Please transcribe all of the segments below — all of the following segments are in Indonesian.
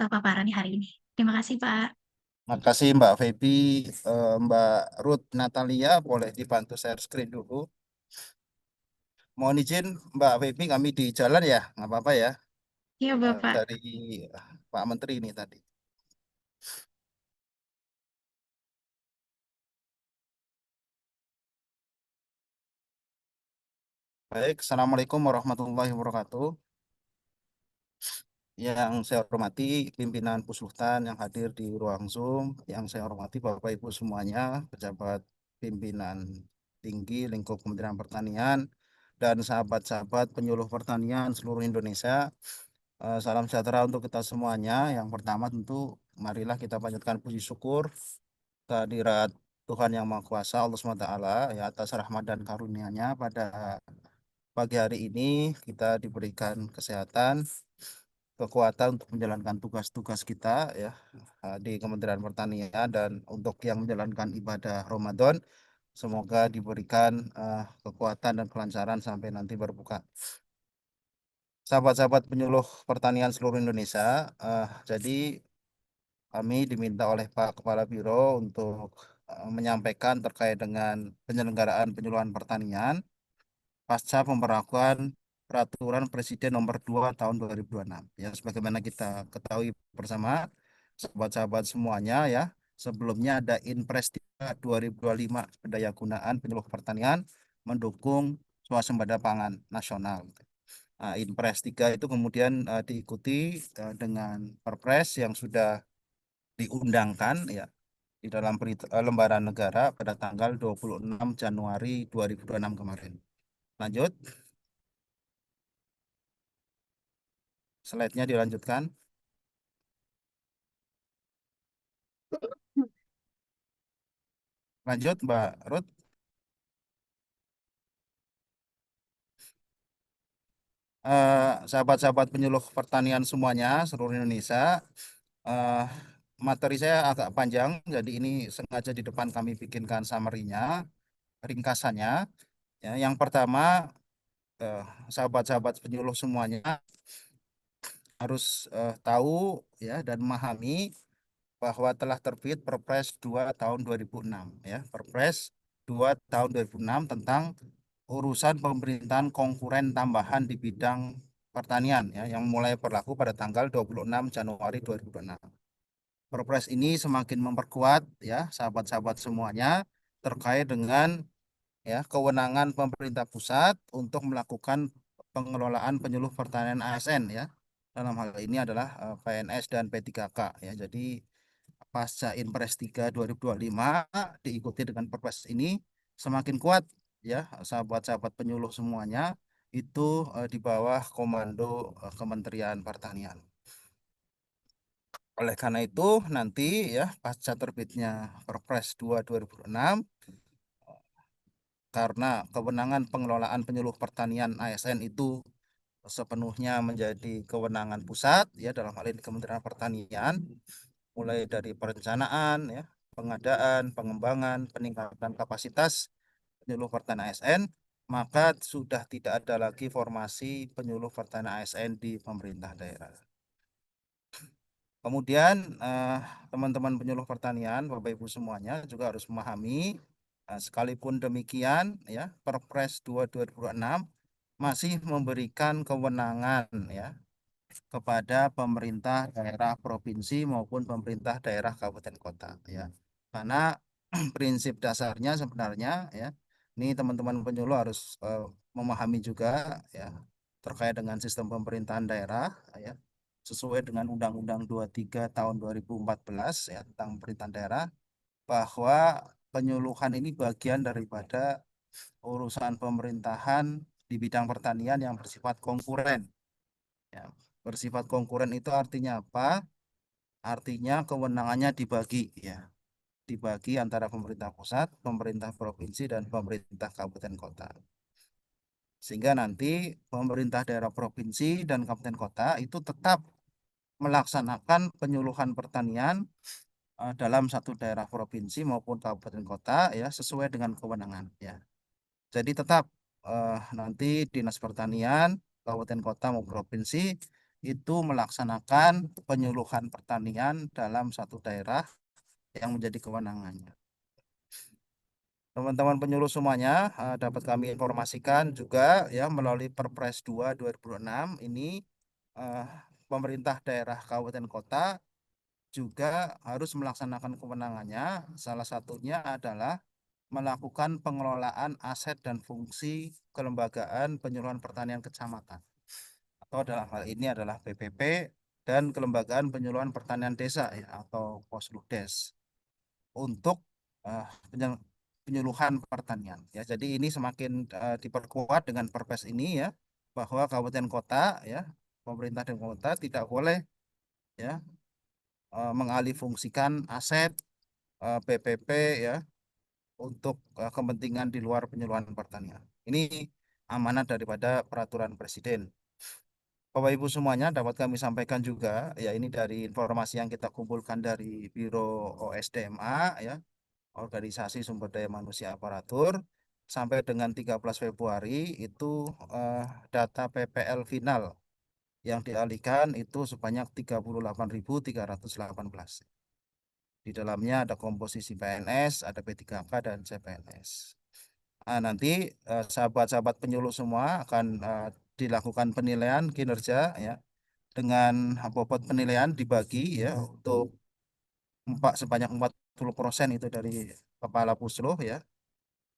paparannya hari ini. Terima kasih, Pak. Makasih Mbak Feby. Mbak Ruth Natalia, boleh dibantu share screen dulu. Mohon izin Mbak Feby, kami di jalan ya, nggak apa-apa ya. Iya, Bapak. Dari Pak Menteri ini tadi. Baik, Assalamualaikum warahmatullahi wabarakatuh. Yang saya hormati pimpinan Pusluhtan yang hadir di ruang Zoom, yang saya hormati Bapak Ibu semuanya, pejabat pimpinan tinggi lingkup Kementerian Pertanian, dan sahabat-sahabat penyuluh pertanian seluruh Indonesia. Salam sejahtera untuk kita semuanya. Yang pertama tentu marilah kita panjatkan puji syukur kehadirat Tuhan Yang Maha Kuasa Allah SWT ya atas rahmat dan karunia-Nya pada pagi hari ini kita diberikan kesehatan, kekuatan untuk menjalankan tugas-tugas kita ya di Kementerian Pertanian, dan untuk yang menjalankan ibadah Ramadan semoga diberikan kekuatan dan kelancaran sampai nanti berbuka. Sahabat-sahabat penyuluh pertanian seluruh Indonesia, jadi kami diminta oleh Pak Kepala Biro untuk menyampaikan terkait dengan penyelenggaraan penyuluhan pertanian pasca pemberlakuan Peraturan Presiden Nomor 2 Tahun 2026. Ya, sebagaimana kita ketahui bersama, sahabat-sahabat semuanya ya, sebelumnya ada Inpres 3 2025 pendaya gunaan penyuluh pertanian mendukung swasembada pangan nasional. Nah, Inpres 3 itu kemudian diikuti dengan Perpres yang sudah diundangkan ya di dalam lembaran negara pada tanggal 26 Januari 2026 kemarin. Lanjut, slide-nya dilanjutkan. Lanjut, Mbak Ruth. Sahabat-sahabat penyuluh pertanian semuanya, seluruh Indonesia, eh, materi saya agak panjang, jadi ini sengaja di depan kami bikinkan summary-nya, ringkasannya. Ya, yang pertama, eh, sahabat-sahabat penyuluh semuanya harus tahu ya dan memahami bahwa telah terbit Perpres 2 tahun 2006 ya, Perpres 2 tahun 2006 tentang urusan pemerintahan konkuren tambahan di bidang pertanian ya, yang mulai berlaku pada tanggal 26 Januari 2026. Perpres ini semakin memperkuat ya sahabat-sahabat semuanya terkait dengan ya kewenangan pemerintah pusat untuk melakukan pengelolaan penyuluh pertanian ASN ya. Dalam hal ini adalah PNS dan P3K ya. Jadi pasca Inpres 3 2025 diikuti dengan Perpres ini semakin kuat ya sahabat-sahabat penyuluh semuanya itu di bawah komando Kementerian Pertanian. Oleh karena itu nanti ya pasca terbitnya Perpres 2 2006, karena kewenangan pengelolaan penyuluh pertanian ASN itu sepenuhnya menjadi kewenangan pusat ya dalam hal ini Kementerian Pertanian, mulai dari perencanaan ya, pengadaan, pengembangan, peningkatan kapasitas penyuluh pertanian ASN, maka sudah tidak ada lagi formasi penyuluh pertanian ASN di pemerintah daerah. Kemudian teman-teman penyuluh pertanian, Bapak Ibu semuanya juga harus memahami, sekalipun demikian ya, Perpres 2 2026 masih memberikan kewenangan ya kepada pemerintah daerah provinsi maupun pemerintah daerah kabupaten kota ya. Karena prinsip dasarnya sebenarnya ya, ini teman-teman penyuluh harus memahami juga ya terkait dengan sistem pemerintahan daerah ya, sesuai dengan Undang-Undang 23 tahun 2014 ya tentang pemerintahan daerah, bahwa penyuluhan ini bagian daripada urusan pemerintahan di bidang pertanian yang bersifat konkuren. Ya, bersifat konkuren itu artinya apa? Artinya kewenangannya dibagi ya, dibagi antara pemerintah pusat, pemerintah provinsi, dan pemerintah kabupaten kota. Sehingga nanti pemerintah daerah provinsi dan kabupaten kota itu tetap melaksanakan penyuluhan pertanian dalam satu daerah provinsi maupun kabupaten kota ya sesuai dengan kewenangan ya. Jadi tetap nanti Dinas Pertanian kabupaten kota maupun provinsi itu melaksanakan penyuluhan pertanian dalam satu daerah yang menjadi kewenangannya. Teman-teman penyuluh semuanya dapat kami informasikan juga ya melalui Perpres 2 2006 ini eh, pemerintah daerah kabupaten kota juga harus melaksanakan kewenangannya. Salah satunya adalah melakukan pengelolaan aset dan fungsi kelembagaan penyuluhan pertanian kecamatan atau dalam hal ini adalah PPP dan kelembagaan penyuluhan pertanian desa ya atau Posludes untuk eh, penyuluhan pertanian ya. Jadi ini semakin diperkuat dengan Perpres ini ya bahwa kabupaten kota ya pemerintah dan kota tidak boleh ya mengalihfungsikan aset PPP ya untuk kepentingan di luar penyuluhan pertanian. Ini amanat daripada peraturan presiden. Bapak Ibu semuanya dapat kami sampaikan juga ya ini dari informasi yang kita kumpulkan dari Biro OSDMA ya Organisasi Sumber Daya Manusia Aparatur sampai dengan 13 Februari itu data PPL final yang dialihkan itu sebanyak 38.318. Di dalamnya ada komposisi PNS, ada P3K dan CPNS. Nanti sahabat-sahabat penyuluh semua akan dilakukan penilaian kinerja ya dengan bobot penilaian dibagi ya untuk sebanyak 40% itu dari kepala pusluh ya,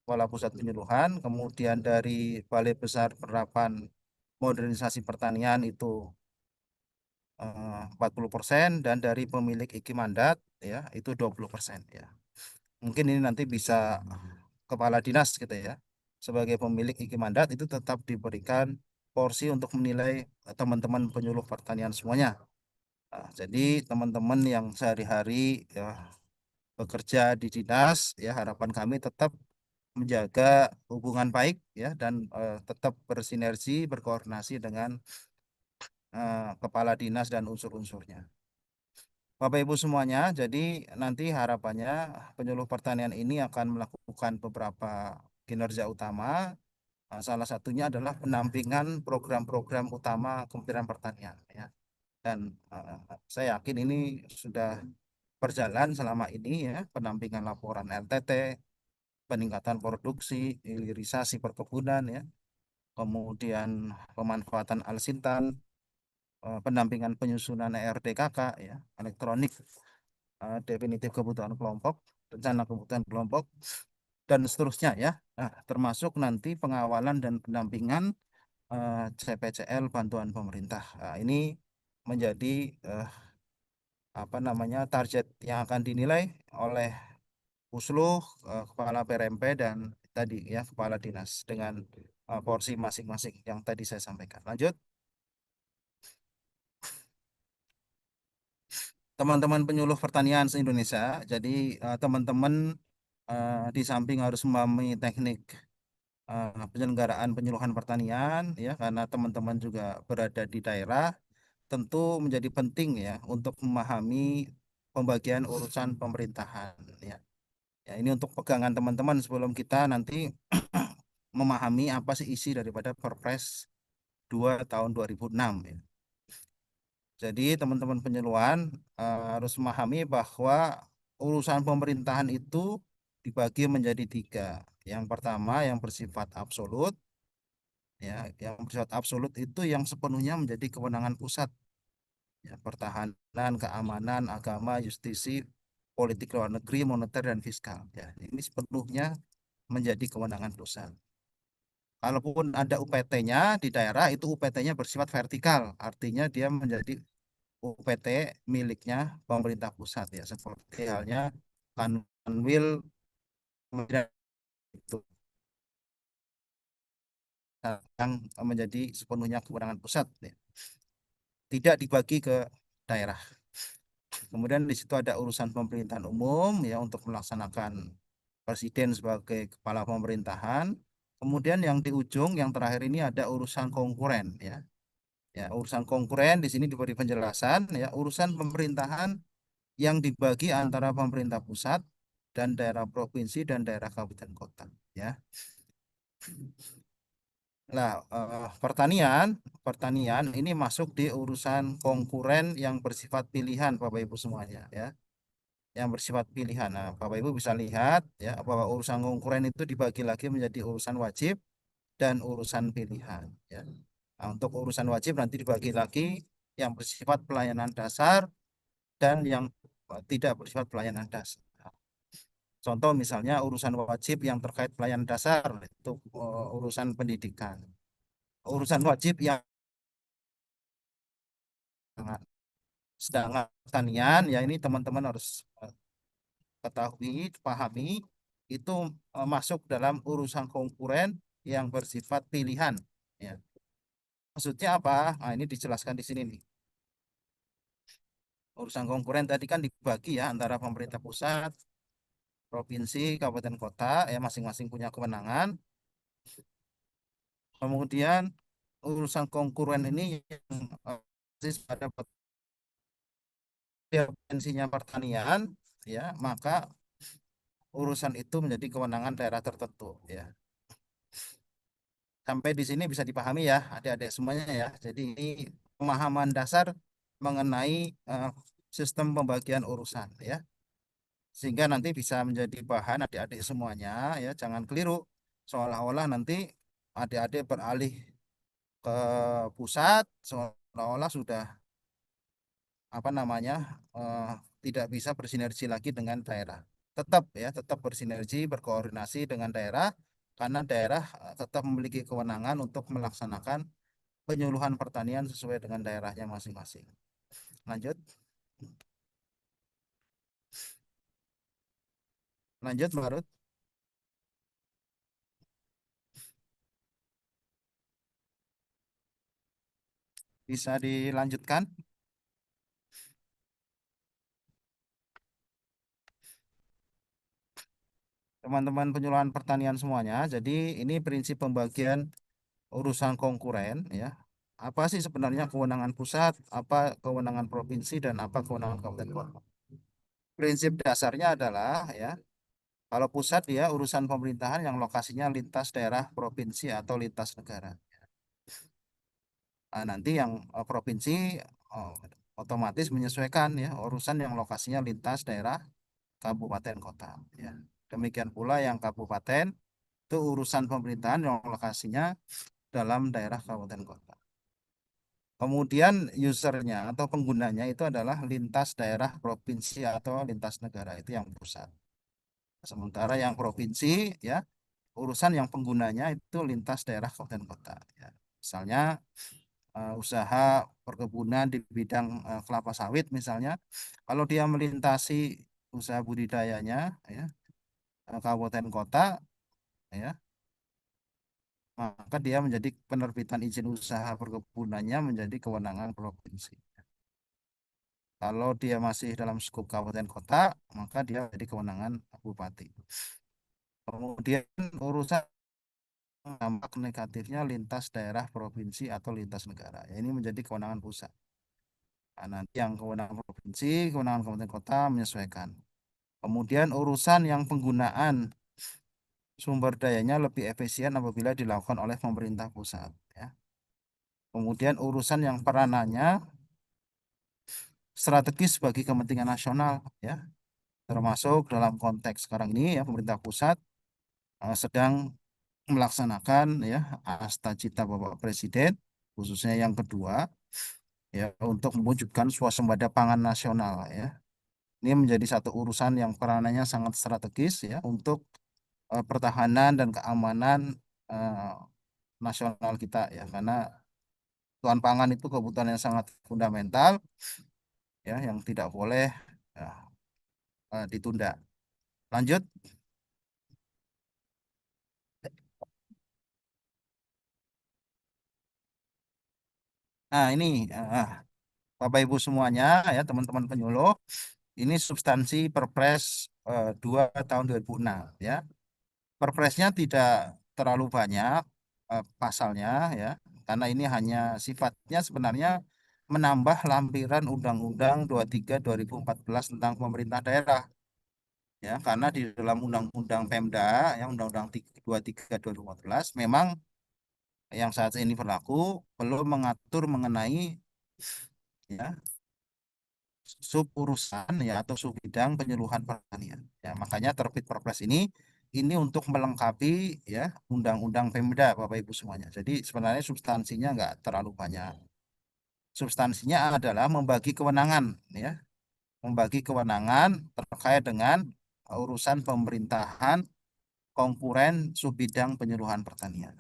kepala pusat penyuluhan, kemudian dari Balai Besar Penerapan Modernisasi Pertanian itu 40% dan dari pemilik iki mandat ya itu 20% ya. Mungkin ini nanti bisa kepala dinas gitu ya. Sebagai pemilik iki mandat itu tetap diberikan porsi untuk menilai teman-teman penyuluh pertanian semuanya. Jadi teman-teman yang sehari-hari ya bekerja di dinas ya harapan kami tetap menjaga hubungan baik ya dan tetap bersinergi berkoordinasi dengan kepala dinas dan unsur-unsurnya. Bapak Ibu semuanya, jadi nanti harapannya penyuluh pertanian ini akan melakukan beberapa kinerja utama. Salah satunya adalah pendampingan program-program utama Kementerian Pertanian ya. Dan saya yakin ini sudah berjalan selama ini ya, pendampingan laporan LTT, peningkatan produksi, hilirisasi perkebunan ya, kemudian pemanfaatan alsintan, pendampingan penyusunan ERDKK ya, elektronik definitif kebutuhan kelompok, rencana kebutuhan kelompok dan seterusnya ya. Nah, termasuk nanti pengawalan dan pendampingan CPCL bantuan pemerintah. Nah, ini menjadi apa namanya target yang akan dinilai oleh Pusluh, Kepala PRMP dan tadi ya Kepala Dinas dengan porsi masing-masing yang tadi saya sampaikan. Lanjut, teman-teman penyuluh pertanian se-Indonesia. Jadi teman-teman di samping harus memahami teknik penyelenggaraan penyuluhan pertanian ya karena teman-teman juga berada di daerah tentu menjadi penting ya untuk memahami pembagian urusan pemerintahan ya. Ya, ini untuk pegangan teman-teman sebelum kita nanti memahami apa sih isi daripada Perpres 2 tahun 2006 ya. Jadi teman-teman penyeluhan harus memahami bahwa urusan pemerintahan itu dibagi menjadi tiga. Yang pertama yang bersifat absolut, ya, yang bersifat absolut itu yang sepenuhnya menjadi kewenangan pusat, ya, pertahanan, keamanan, agama, justisi, politik luar negeri, moneter dan fiskal. Ya, ini sepenuhnya menjadi kewenangan pusat. Kalaupun ada UPT-nya di daerah itu UPT-nya bersifat vertikal, artinya dia menjadi UPT miliknya pemerintah pusat ya seperti halnya Kanwil itu yang menjadi sepenuhnya kewenangan pusat ya. Tidak dibagi ke daerah. Kemudian di situ ada urusan pemerintahan umum ya untuk melaksanakan presiden sebagai kepala pemerintahan. Kemudian yang di ujung yang terakhir ini ada urusan konkuren ya. Ya, urusan konkuren di sini diberi penjelasan ya, urusan pemerintahan yang dibagi antara pemerintah pusat dan daerah provinsi dan daerah kabupaten kota ya. Nah, pertanian, pertanian ini masuk di urusan konkuren yang bersifat pilihan, Bapak Ibu semuanya, ya. Yang bersifat pilihan. Nah, Bapak Ibu bisa lihat ya bahwa urusan konkuren itu dibagi lagi menjadi urusan wajib dan urusan pilihan, ya. Nah, untuk urusan wajib nanti dibagi lagi yang bersifat pelayanan dasar dan yang tidak bersifat pelayanan dasar. Contoh misalnya urusan wajib yang terkait pelayanan dasar itu urusan pendidikan. Urusan wajib yang sedangkan pertanian ya ini teman-teman harus ketahui, pahami itu masuk dalam urusan konkuren yang bersifat pilihan. Ya. Maksudnya apa? Nah, ini dijelaskan di sini nih. Urusan konkuren tadi kan dibagi ya antara pemerintah pusat, provinsi, kabupaten kota, ya masing-masing punya kewenangan. Kemudian urusan konkuren ini yang basis pada potensinya pertanian, ya maka urusan itu menjadi kewenangan daerah tertentu, ya. Sampai di sini bisa dipahami ya, adik-adik semuanya ya. Jadi ini pemahaman dasar mengenai sistem pembagian urusan ya. Sehingga nanti bisa menjadi bahan adik-adik semuanya ya. Jangan keliru seolah-olah nanti adik-adik beralih ke pusat seolah-olah sudah apa namanya eh, tidak bisa bersinergi lagi dengan daerah. Tetap ya, tetap bersinergi, berkoordinasi dengan daerah karena daerah tetap memiliki kewenangan untuk melaksanakan penyuluhan pertanian sesuai dengan daerahnya masing-masing. Lanjut, lanjut Mbak Ruth. Bisa dilanjutkan. Teman-teman penyuluhan pertanian semuanya. Jadi ini prinsip pembagian urusan konkuren ya. Apa sih sebenarnya kewenangan pusat, apa kewenangan provinsi dan apa kewenangan kabupaten kota? Prinsip dasarnya adalah ya, kalau pusat ya urusan pemerintahan yang lokasinya lintas daerah, provinsi atau lintas negara. Nah, nanti yang provinsi oh, otomatis menyesuaikan ya urusan yang lokasinya lintas daerah kabupaten kota ya. Demikian pula yang kabupaten itu urusan pemerintahan yang lokasinya dalam daerah kabupaten kota. Kemudian usernya atau penggunanya itu adalah lintas daerah provinsi atau lintas negara itu yang pusat. Sementara yang provinsi ya urusan yang penggunanya itu lintas daerah kabupaten kota. Ya. Misalnya usaha perkebunan di bidang kelapa sawit misalnya, kalau dia melintasi usaha budidayanya ya kabupaten kota ya maka dia menjadi penerbitan izin usaha perkebunannya menjadi kewenangan provinsi. Kalau dia masih dalam skup kabupaten kota, maka dia menjadi kewenangan bupati. Kemudian urusan dampak negatifnya lintas daerah provinsi atau lintas negara. Ya, ini menjadi kewenangan pusat. Nah, nanti yang kewenangan provinsi, kewenangan kabupaten kota menyesuaikan. Kemudian urusan yang penggunaan sumber dayanya lebih efisien apabila dilakukan oleh pemerintah pusat. Ya. Kemudian urusan yang peranannya strategis bagi kepentingan nasional, ya, termasuk dalam konteks sekarang ini ya pemerintah pusat sedang melaksanakan ya asta cita Bapak Presiden khususnya yang kedua ya untuk mewujudkan swasembada pangan nasional ya. Ini menjadi satu urusan yang peranannya sangat strategis ya untuk pertahanan dan keamanan eh, nasional kita ya karena kebutuhan pangan itu kebutuhan yang sangat fundamental ya yang tidak boleh ya, ditunda. Lanjut. Nah, ini Bapak Ibu semuanya ya teman-teman penyuluh, ini substansi Perpres 2 tahun 2006 ya. Perpresnya tidak terlalu banyak pasalnya ya, karena ini hanya sifatnya sebenarnya menambah lampiran Undang-Undang 23 2014 tentang pemerintah daerah ya, karena di dalam Undang-Undang Pemda ya Undang-Undang 23 2014 memang yang saat ini berlaku belum mengatur mengenai ya sub urusan ya atau sub bidang penyuluhan pertanian. Ya, makanya terbit Perpres ini untuk melengkapi ya Undang-Undang Pemda Bapak Ibu semuanya. Jadi sebenarnya substansinya nggak terlalu banyak. Substansinya adalah membagi kewenangan ya, membagi kewenangan terkait dengan urusan pemerintahan konkuren sub bidang penyuluhan pertanian.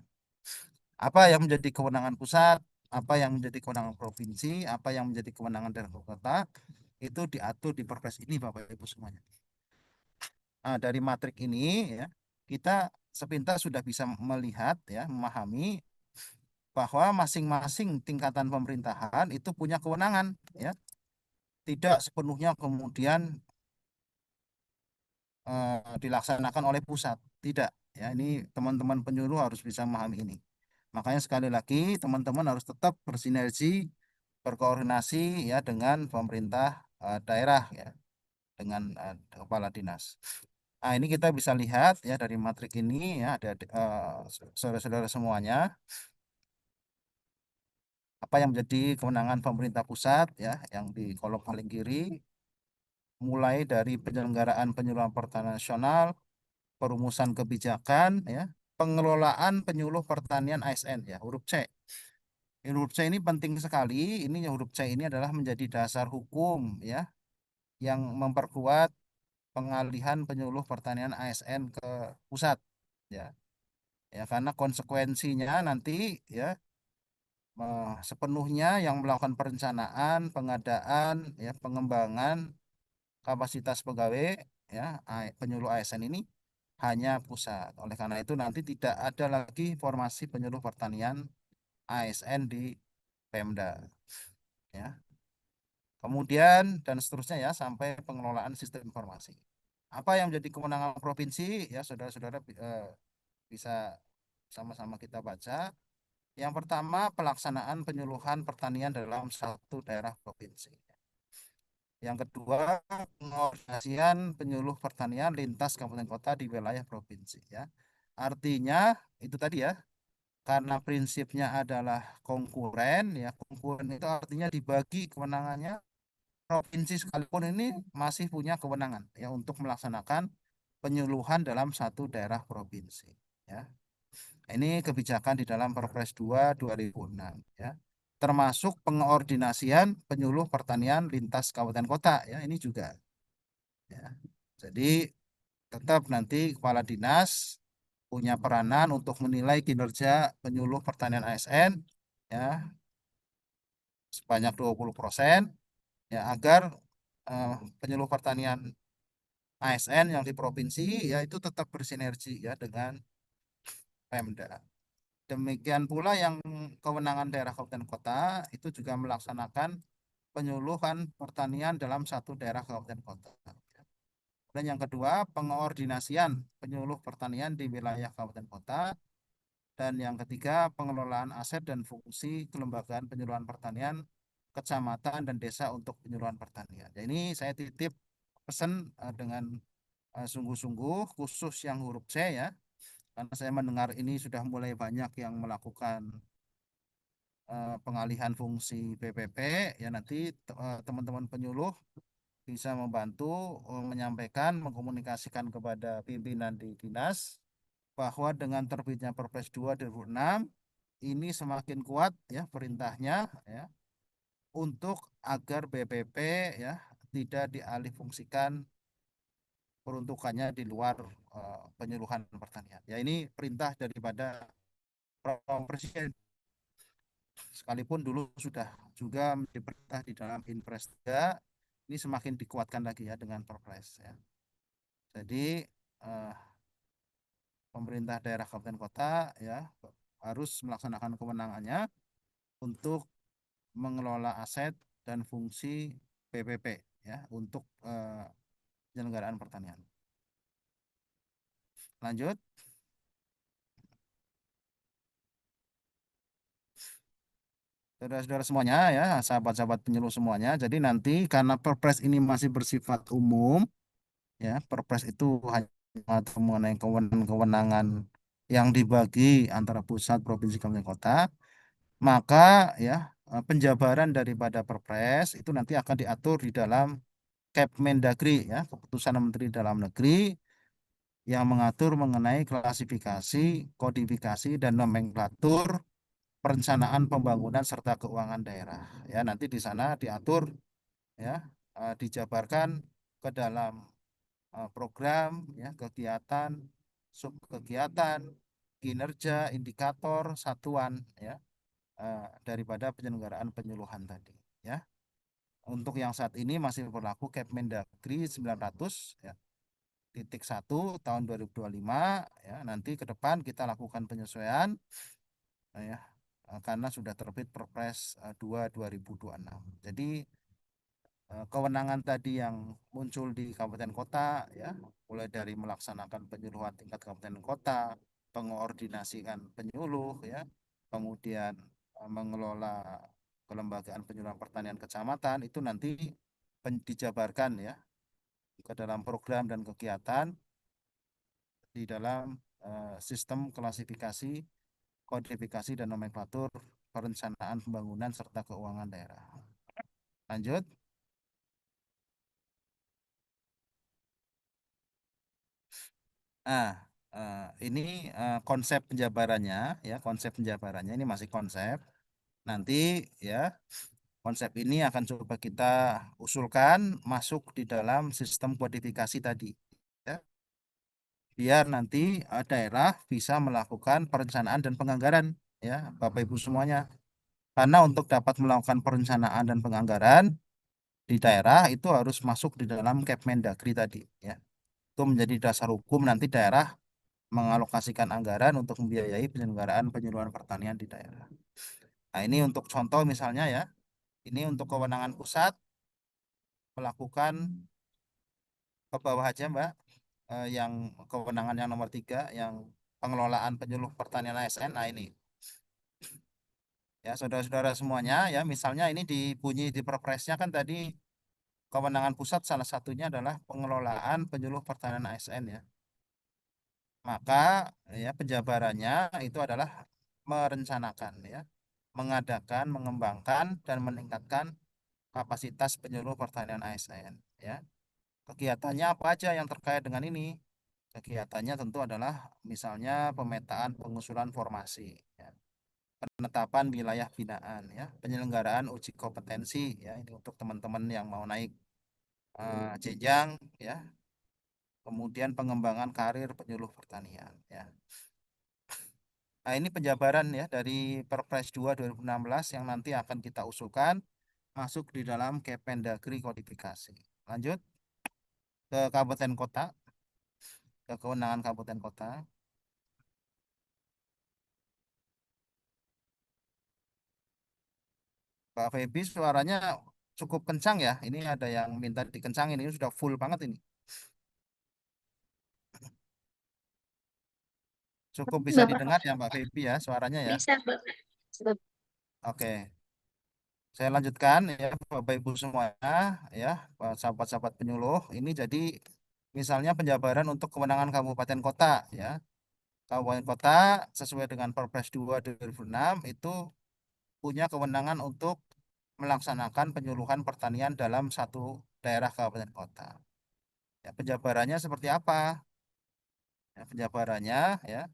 Apa yang menjadi kewenangan pusat, apa yang menjadi kewenangan provinsi, apa yang menjadi kewenangan daerah kota, itu diatur di Perpres ini Bapak Ibu semuanya. Nah, dari matrik ini ya, kita sepintas sudah bisa melihat ya, memahami bahwa masing-masing tingkatan pemerintahan itu punya kewenangan ya, tidak sepenuhnya kemudian dilaksanakan oleh pusat. Tidak ya, ini teman-teman penyuluh harus bisa memahami ini. Makanya sekali lagi teman-teman harus tetap bersinergi, berkoordinasi ya dengan pemerintah daerah ya, dengan kepala dinas. Nah, ini kita bisa lihat ya dari matrik ini ya, ada saudara-saudara semuanya, apa yang menjadi kewenangan pemerintah pusat ya, yang di kolom paling kiri, mulai dari penyelenggaraan penyuluhan pertanian nasional, perumusan kebijakan ya, pengelolaan penyuluh pertanian ASN ya, huruf C. Huruf C ini penting sekali. Ini huruf C ini adalah menjadi dasar hukum ya, yang memperkuat pengalihan penyuluh pertanian ASN ke pusat ya. Ya, karena konsekuensinya nanti ya sepenuhnya yang melakukan perencanaan, pengadaan, ya pengembangan kapasitas pegawai ya penyuluh ASN ini hanya pusat. Oleh karena itu nanti tidak ada lagi formasi penyuluh pertanian ASN di Pemda ya. Kemudian dan seterusnya ya sampai pengelolaan sistem informasi. Apa yang menjadi kewenangan provinsi ya saudara-saudara bisa sama-sama kita baca. Yang pertama, pelaksanaan penyuluhan pertanian dalam satu daerah provinsi. Yang kedua, pengorganisasian penyuluh pertanian lintas kabupaten kota di wilayah provinsi ya. Artinya itu tadi ya, karena prinsipnya adalah konkuren ya, konkuren itu artinya dibagi kewenangannya, provinsi sekalipun ini masih punya kewenangan ya untuk melaksanakan penyuluhan dalam satu daerah provinsi ya. Ini kebijakan di dalam Perpres 2 2006 ya. Termasuk pengordinasian penyuluh pertanian lintas kabupaten kota ya, ini juga ya. Jadi tetap nanti kepala dinas punya peranan untuk menilai kinerja penyuluh pertanian ASN ya sebanyak 20% ya agar penyuluh pertanian ASN yang di provinsi ya itu tetap bersinergi ya dengan Pemda. Demikian pula yang kewenangan daerah kabupaten kota itu juga melaksanakan penyuluhan pertanian dalam satu daerah kabupaten kota. Dan yang kedua, pengordinasian penyuluh pertanian di wilayah kabupaten kota. Dan yang ketiga, pengelolaan aset dan fungsi kelembagaan penyuluhan pertanian kecamatan dan desa untuk penyuluhan pertanian. Ya, ini saya titip pesan dengan sungguh-sungguh khusus yang huruf C ya. Karena saya mendengar ini sudah mulai banyak yang melakukan pengalihan fungsi PPP ya nanti teman-teman penyuluh bisa membantu menyampaikan mengkomunikasikan kepada pimpinan di dinas bahwa dengan terbitnya Perpres 2 2006 ini semakin kuat ya perintahnya ya untuk agar BPP ya tidak dialihfungsikan peruntukannya di luar penyuluhan pertanian. Ya ini perintah daripada Presiden sekalipun dulu sudah juga diperintah di dalam Inpres 3, ini semakin dikuatkan lagi ya dengan Perpres ya. Jadi eh, pemerintah daerah kabupaten kota ya harus melaksanakan kewenangannya untuk mengelola aset dan fungsi PPP ya untuk penyelenggaraan pertanian. Lanjut, saudara-saudara semuanya ya, sahabat-sahabat penyuluh semuanya. Jadi nanti karena Perpres ini masih bersifat umum, ya Perpres itu hanya mengenai kewenangan yang dibagi antara pusat, provinsi, kabupaten kota, maka ya penjabaran daripada Perpres itu nanti akan diatur di dalam Kepmendagri ya, keputusan Menteri Dalam Negeri yang mengatur mengenai klasifikasi, kodifikasi dan nomenklatur perencanaan pembangunan serta keuangan daerah. Ya, nanti di sana diatur ya, dijabarkan ke dalam program ya, kegiatan, subkegiatan, kinerja, indikator, satuan ya, daripada penyelenggaraan penyuluhan tadi ya. Untuk yang saat ini masih berlaku Kepmendagri 900 ya, titik 1 tahun 2025 ya. Nanti ke depan kita lakukan penyesuaian ya, karena sudah terbit Perpres 2 2026. Jadi kewenangan tadi yang muncul di kabupaten kota ya, mulai dari melaksanakan penyuluhan tingkat kabupaten kota, pengordinasikan penyuluh ya, kemudian mengelola kelembagaan penyuluhan pertanian kecamatan itu nanti dijabarkan ya ke dalam program dan kegiatan di dalam sistem klasifikasi, kodifikasi dan nomenklatur perencanaan pembangunan serta keuangan daerah. Lanjut. Ah, ini konsep penjabarannya ya, konsep penjabarannya ini masih konsep. Nanti ya, konsep ini akan coba kita usulkan masuk di dalam sistem kodifikasi tadi. Ya, biar nanti daerah bisa melakukan perencanaan dan penganggaran ya, Bapak Ibu semuanya. Karena untuk dapat melakukan perencanaan dan penganggaran di daerah itu harus masuk di dalam Kepmendagri tadi ya. Itu menjadi dasar hukum nanti daerah mengalokasikan anggaran untuk membiayai penyelenggaraan penyuluhan pertanian di daerah. Nah, ini untuk contoh misalnya ya, ini untuk kewenangan pusat melakukan ke bawah aja Mbak, yang kewenangan yang nomor 3, yang pengelolaan penyuluh pertanian ASN. Nah ini ya saudara-saudara semuanya ya, misalnya ini dibunyi di perpresnya kan tadi kewenangan pusat salah satunya adalah pengelolaan penyuluh pertanian ASN ya. Maka ya penjabarannya itu adalah merencanakan ya, mengadakan, mengembangkan dan meningkatkan kapasitas penyuluh pertanian ASN ya. Kegiatannya apa aja yang terkait dengan ini? Kegiatannya tentu adalah misalnya pemetaan pengusulan formasi ya, penetapan wilayah binaan ya, penyelenggaraan uji kompetensi ya, ini untuk teman-teman yang mau naik jenjang ya, kemudian pengembangan karir penyuluh pertanian ya. Nah, ini penjabaran ya dari Perpres 2 2016 yang nanti akan kita usulkan masuk di dalam Kependagri kodifikasi. Lanjut ke kabupaten kota, ke kewenangan kabupaten kota. Pak Febi suaranya cukup kencang ya. Ini ada yang minta dikencangin, ini sudah full banget ini. Cukup bisa Bapak didengar ya Mbak Febi ya suaranya ya. bisa, Bapak. Oke. Saya lanjutkan ya Bapak Ibu semuanya ya, sahabat-sahabat penyuluh. Ini jadi misalnya penjabaran untuk kewenangan kabupaten kota ya. Kabupaten kota sesuai dengan Perpres 2 2006 itu punya kewenangan untuk melaksanakan penyuluhan pertanian dalam satu daerah kabupaten kota. Ya, penjabarannya seperti apa? Ya, penjabarannya ya,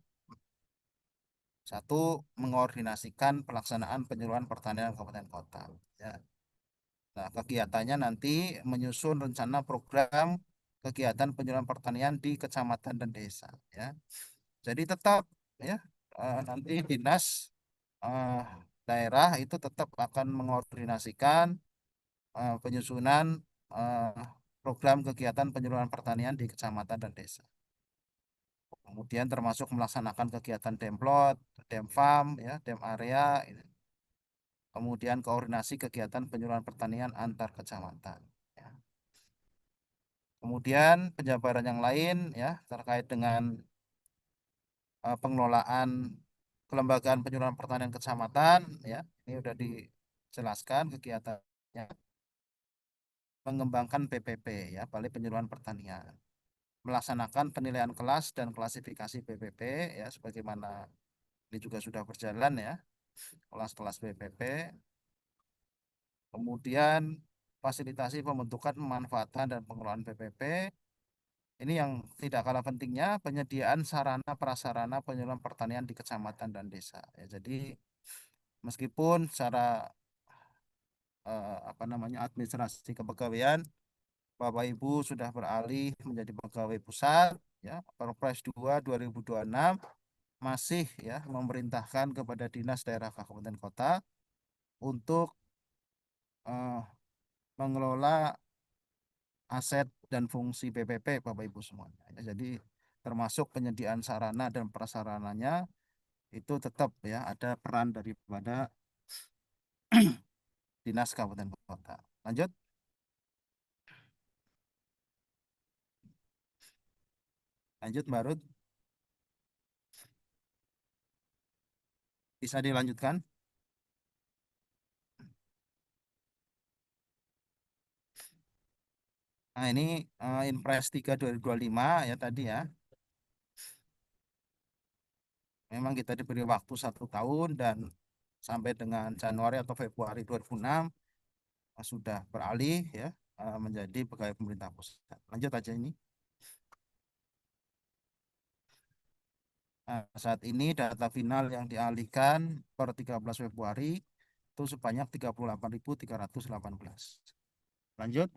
satu, mengordinasikan pelaksanaan penyuluhan pertanian kabupaten kota. Ya. Nah, kegiatannya nanti menyusun rencana program kegiatan penyuluhan pertanian di kecamatan dan desa. Ya. Jadi tetap ya, nanti dinas eh, daerah itu tetap akan mengordinasikan penyusunan eh, program kegiatan penyuluhan pertanian di kecamatan dan desa. Kemudian termasuk melaksanakan kegiatan demplot, demfam, ya, dem area, kemudian koordinasi kegiatan penyuluhan pertanian antar kecamatan. Ya. Kemudian penjabaran yang lain ya terkait dengan pengelolaan kelembagaan penyuluhan pertanian kecamatan, ya ini sudah dijelaskan kegiatannya, mengembangkan PPP ya, Balai Penyuluhan Pertanian. melaksanakan penilaian kelas dan klasifikasi BPP ya sebagaimana ini juga sudah berjalan ya kelas-kelas BPP. Kemudian fasilitasi pembentukan, pemanfaatan dan pengelolaan BPP. Ini yang tidak kalah pentingnya penyediaan sarana prasarana penyuluhan pertanian di kecamatan dan desa. Ya, jadi meskipun secara apa namanya administrasi kepegawaian Bapak Ibu sudah beralih menjadi pegawai pusat ya Perpres 2 2026 masih ya memerintahkan kepada dinas daerah kabupaten kota untuk eh, mengelola aset dan fungsi BPP Bapak Ibu semuanya. Ya, jadi termasuk penyediaan sarana dan prasarananya itu tetap ya ada peran daripada dinas kabupaten kota. Lanjut, lanjut Mbak Rut, bisa dilanjutkan. Nah ini Inpres 3 2025 ya tadi ya. Memang kita diberi waktu 1 tahun dan sampai dengan Januari atau Februari 2006 sudah beralih ya menjadi pegawai pemerintah pusat. Lanjut aja ini. Nah, saat ini data final yang dialihkan per 13 Februari itu sebanyak 38.318. Lanjut.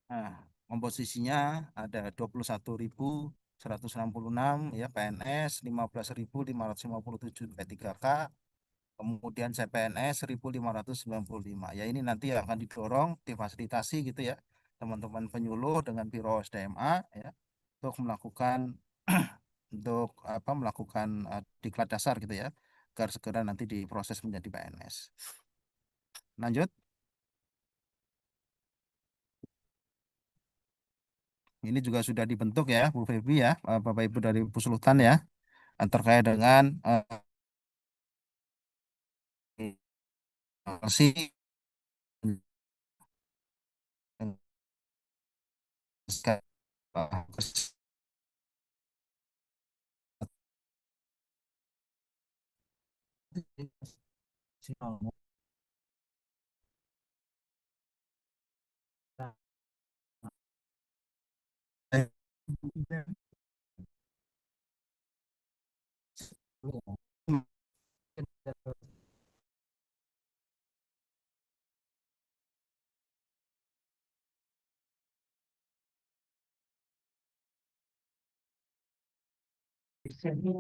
Nah, komposisinya ada 21.166 ya PNS, 15.557 P3K, kemudian CPNS 1.595. Ya ini nanti akan didorong, difasilitasi gitu ya teman-teman penyuluh dengan Biro SDMA ya untuk melakukan untuk apa melakukan diklat dasar gitu ya agar segera nanti diproses menjadi PNS. Lanjut, ini juga sudah dibentuk ya Bu Febi ya, Bapak Ibu dari Pusultan ya, terkait dengan sih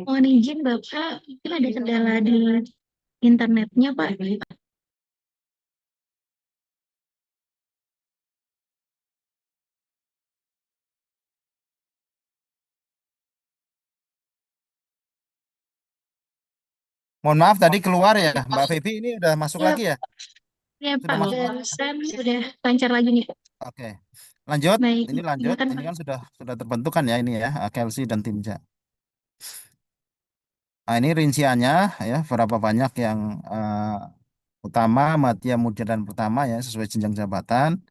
Mohon izin Bapak, mungkin ada kendala di internetnya Pak. Mohon maaf tadi keluar ya, Mbak Febi ini udah masuk Ya, lagi ya? ya Sudah Pak, masuk? barusan sudah lancar lagi nih. Oke. Lanjut, Baik, ini lanjut. silakan Ini Pak. kan sudah terbentuk kan ya ini ya, Kelsey dan Timja. Nah, ini rinciannya ya, berapa banyak yang utama, madya, muda dan pertama ya sesuai jenjang jabatan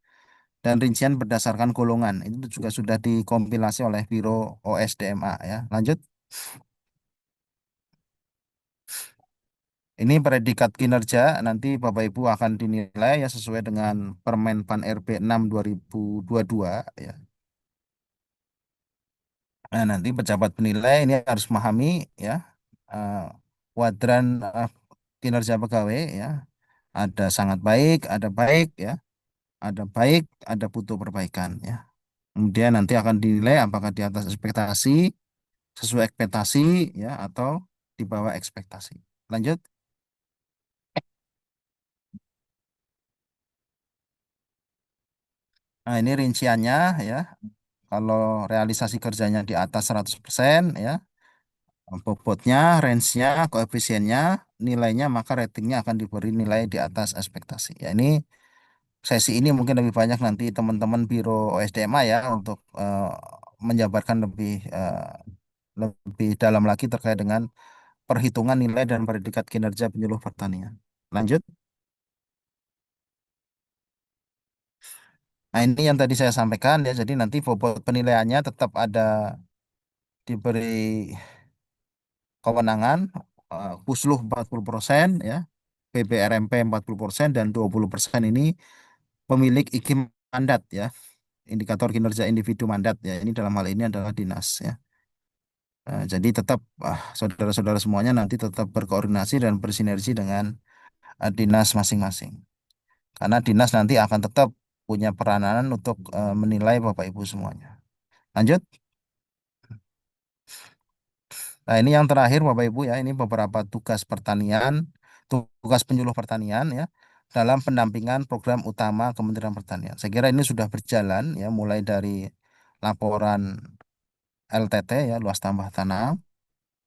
dan rincian berdasarkan golongan. Itu juga sudah dikompilasi oleh Biro OSDMA ya. Lanjut. Ini predikat kinerja nanti Bapak Ibu akan dinilai ya sesuai dengan Permen Pan RB 6 2022 ya. Nah, nanti pejabat penilai ini harus memahami ya eh, kuadran kinerja pegawai ya. Ada sangat baik ya, ada baik, ada butuh perbaikan ya. Kemudian nanti akan dinilai apakah di atas ekspektasi, sesuai ekspektasi ya atau di bawah ekspektasi. Lanjut. Nah, ini rinciannya ya. Kalau realisasi kerjanya di atas 100% ya, bobotnya, range-nya, koefisiennya, nilainya maka ratingnya akan diberi nilai di atas ekspektasi. Ya ini sesi ini mungkin lebih banyak nanti teman-teman Biro OSDMA ya untuk menjabarkan lebih dalam lagi terkait dengan perhitungan nilai dan predikat kinerja penyuluh pertanian. Lanjut. Nah, ini yang tadi saya sampaikan ya. Jadi nanti bobot penilaiannya tetap ada diberi kewenangan Pusluh 40% ya, PBRMP 40% dan 20% ini pemilik izin mandat ya, indikator kinerja individu mandat ya. Ini dalam hal ini adalah dinas ya. Jadi tetap saudara-saudara semuanya nanti tetap berkoordinasi dan bersinergi dengan dinas masing-masing. Karena dinas nanti akan tetap punya peranan untuk menilai Bapak Ibu semuanya. Lanjut. Nah, ini yang terakhir Bapak Ibu ya, ini beberapa tugas pertanian, tugas penyuluh pertanian ya dalam pendampingan program utama Kementerian Pertanian. Saya kira ini sudah berjalan ya, mulai dari laporan LTT ya, luas tambah tanam,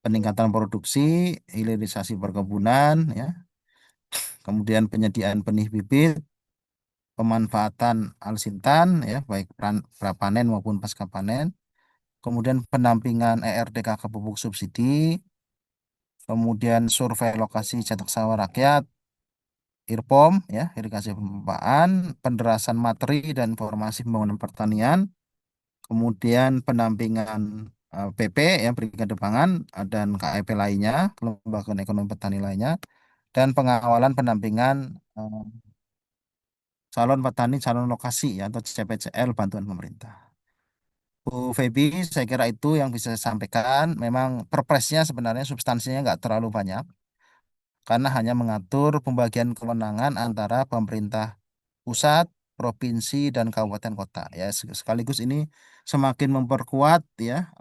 peningkatan produksi, hilirisasi perkebunan ya, kemudian penyediaan benih bibit, pemanfaatan alsintan ya, baik prapanen maupun pasca panen, kemudian pendampingan ERDK ke pupuk subsidi, kemudian survei lokasi cetak sawah rakyat, IRPOM ya, irigasi pemompaan, penderasan materi dan informasi pembangunan pertanian, kemudian pendampingan PP ya, Brigade Pangan dan KEP lainnya, lembaga ekonomi petani lainnya, dan pengawalan pendampingan eh, calon petani calon lokasi ya atau CPCL bantuan pemerintah. Bu Feby, saya kira itu yang bisa saya sampaikan. Memang perpresnya sebenarnya substansinya nggak terlalu banyak karena hanya mengatur pembagian kewenangan antara pemerintah pusat, provinsi, dan kabupaten kota. Ya, sekaligus ini semakin memperkuat ya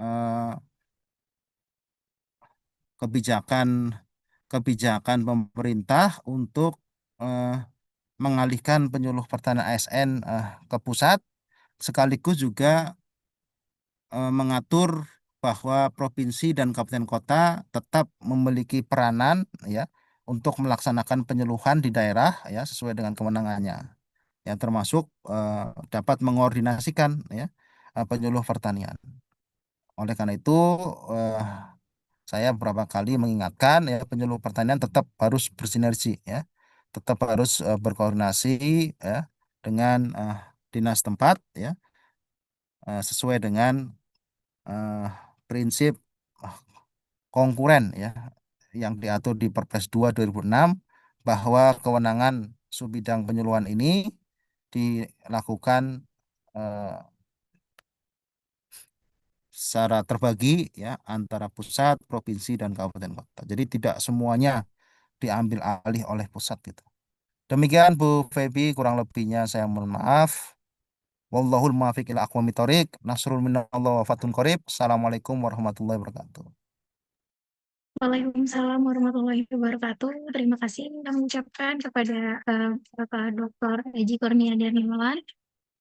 kebijakan kebijakan pemerintah untuk eh, mengalihkan penyuluh pertanian ASN ke pusat, sekaligus juga mengatur bahwa provinsi dan kabupaten kota tetap memiliki peranan ya untuk melaksanakan penyuluhan di daerah ya sesuai dengan kewenangannya, yang termasuk dapat mengordinasikan ya penyuluh pertanian. Oleh karena itu, eh, saya beberapa kali mengingatkan ya penyuluh pertanian tetap harus bersinergi ya, tetap harus berkoordinasi ya dengan dinas tempat ya, sesuai dengan eh, prinsip eh, konkuren ya yang diatur di Perpres 2 2006 bahwa kewenangan subbidang penyuluhan ini dilakukan eh, secara terbagi ya antara pusat, provinsi dan kabupaten kota. Jadi tidak semuanya diambil alih oleh pusat gitu. Demikian Bu Feby, kurang lebihnya saya mohon maaf. Wallahul muwaffiq ila aqwamit thoriq. Nasrul minallah wa fathun qarib. Assalamualaikum warahmatullahi wabarakatuh. Waalaikumsalam warahmatullahi wabarakatuh. Terima kasih kami ucapkan kepada Bapak Dr. Haji Kurnia Darmawan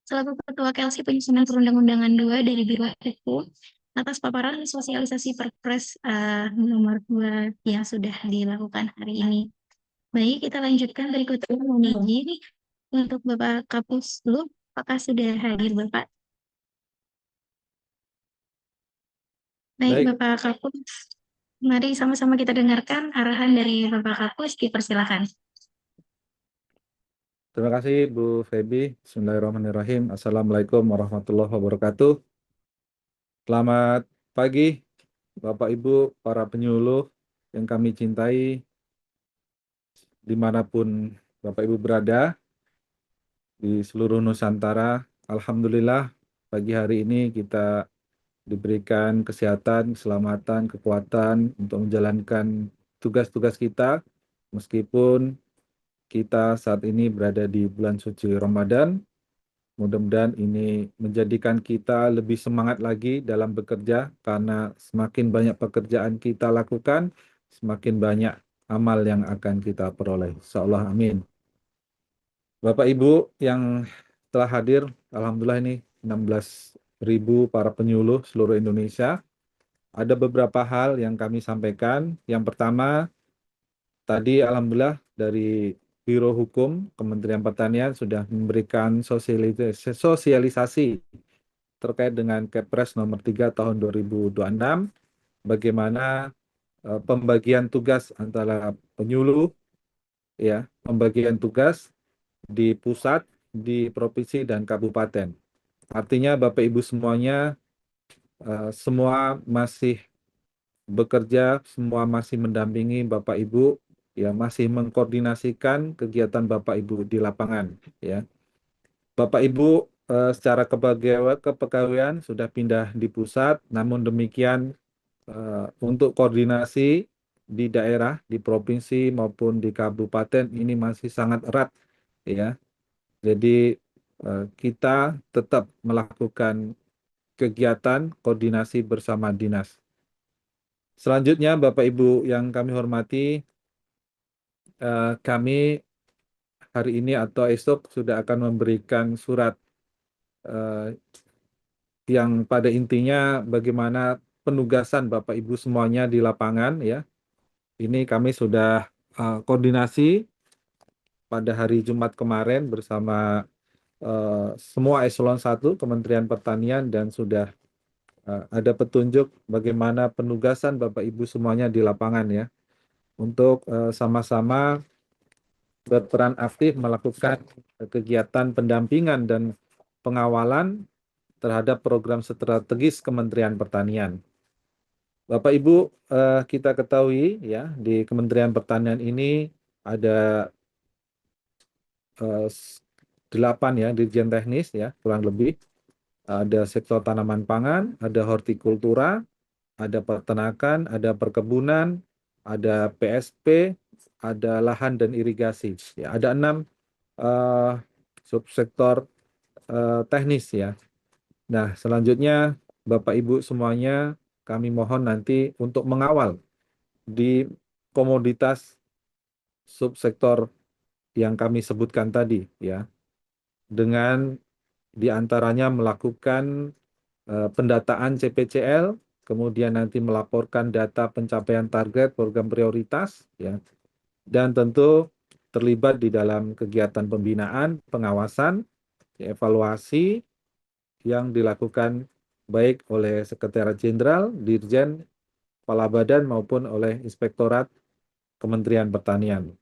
selaku Ketua KLC Penyusunan Perundang-undangan 2 dari Biro Hukum atas paparan sosialisasi Perpres nomor 2 yang sudah dilakukan hari ini. Baik, kita lanjutkan berikutnya. Mohon izin untuk Bapak Kapus dulu. Apakah sudah hadir Bapak? Baik, Baik, Bapak Kapus. Mari sama-sama kita dengarkan arahan dari Bapak Kapus. Dipersilakan. terima kasih Bu Feby. Bismillahirrahmanirrahim. Assalamualaikum warahmatullahi wabarakatuh. Selamat pagi, Bapak Ibu, para penyuluh yang kami cintai, dimanapun Bapak Ibu berada di seluruh Nusantara. Alhamdulillah, pagi hari ini kita diberikan kesehatan, keselamatan, kekuatan untuk menjalankan tugas-tugas kita, meskipun kita saat ini berada di bulan suci Ramadan. Mudah-mudahan ini menjadikan kita lebih semangat lagi dalam bekerja, karena semakin banyak pekerjaan kita lakukan, semakin banyak amal yang akan kita peroleh. Insyaallah, amin. Bapak Ibu yang telah hadir, Alhamdulillah ini 16.000 para penyuluh seluruh Indonesia. Ada beberapa hal yang kami sampaikan. Yang pertama, tadi Alhamdulillah dari Biro Hukum Kementerian Pertanian sudah memberikan sosialisasi terkait dengan Kepres nomor 3 tahun 2026, bagaimana pembagian tugas antara penyuluh, ya, pembagian tugas di pusat di provinsi dan kabupaten. Artinya Bapak Ibu semuanya semua masih bekerja, semua masih mendampingi Bapak Ibu, ya masih mengkoordinasikan kegiatan Bapak Ibu di lapangan, ya. Bapak Ibu secara kepegawaian sudah pindah di pusat, namun demikian untuk koordinasi di daerah, di provinsi maupun di kabupaten ini masih sangat erat, ya. Jadi kita tetap melakukan kegiatan koordinasi bersama dinas. Selanjutnya, Bapak Ibu yang kami hormati, kami hari ini atau esok sudah akan memberikan surat yang pada intinya bagaimana penugasan Bapak Ibu semuanya di lapangan, ya. Ini kami sudah koordinasi pada hari Jumat kemarin bersama semua eselon 1 Kementerian Pertanian dan sudah ada petunjuk bagaimana penugasan Bapak Ibu semuanya di lapangan, ya, untuk sama-sama berperan aktif melakukan kegiatan pendampingan dan pengawalan terhadap program strategis Kementerian Pertanian. Bapak Ibu, kita ketahui ya di Kementerian Pertanian ini ada 8 ya dirjen teknis ya kurang lebih. Ada sektor tanaman pangan, ada hortikultura, ada peternakan, ada perkebunan, ada PSP, ada lahan dan irigasi. Ya, ada 6 subsektor teknis ya. Nah, selanjutnya Bapak Ibu semuanya kami mohon nanti untuk mengawal di komoditas subsektor yang kami sebutkan tadi ya. Dengan diantaranya melakukan pendataan CPCL, kemudian nanti melaporkan data pencapaian target program prioritas, ya, dan tentu terlibat di dalam kegiatan pembinaan, pengawasan, evaluasi yang dilakukan baik oleh Sekretariat Jenderal, Dirjen, Kepala Badan maupun oleh Inspektorat Kementerian Pertanian.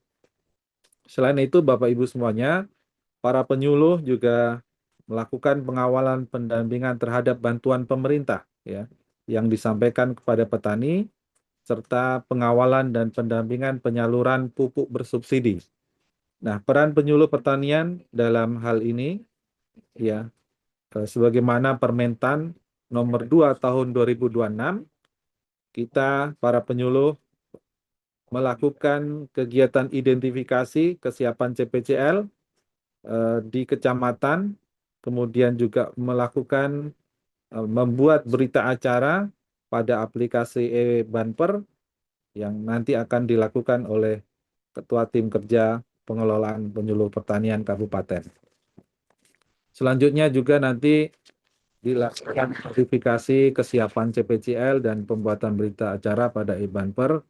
Selain itu, Bapak Ibu semuanya, para penyuluh juga melakukan pengawalan pendampingan terhadap bantuan pemerintah ya yang disampaikan kepada petani serta pengawalan dan pendampingan penyaluran pupuk bersubsidi. Nah, peran penyuluh pertanian dalam hal ini ya sebagaimana Permentan nomor 2 tahun 2026 kita para penyuluh melakukan kegiatan identifikasi kesiapan CPCL di kecamatan, kemudian juga melakukan membuat berita acara pada aplikasi e-Banper yang nanti akan dilakukan oleh Ketua Tim Kerja Pengelolaan Penyuluh Pertanian Kabupaten. Selanjutnya juga nanti dilakukan verifikasi kesiapan CPCL dan pembuatan berita acara pada e-Banper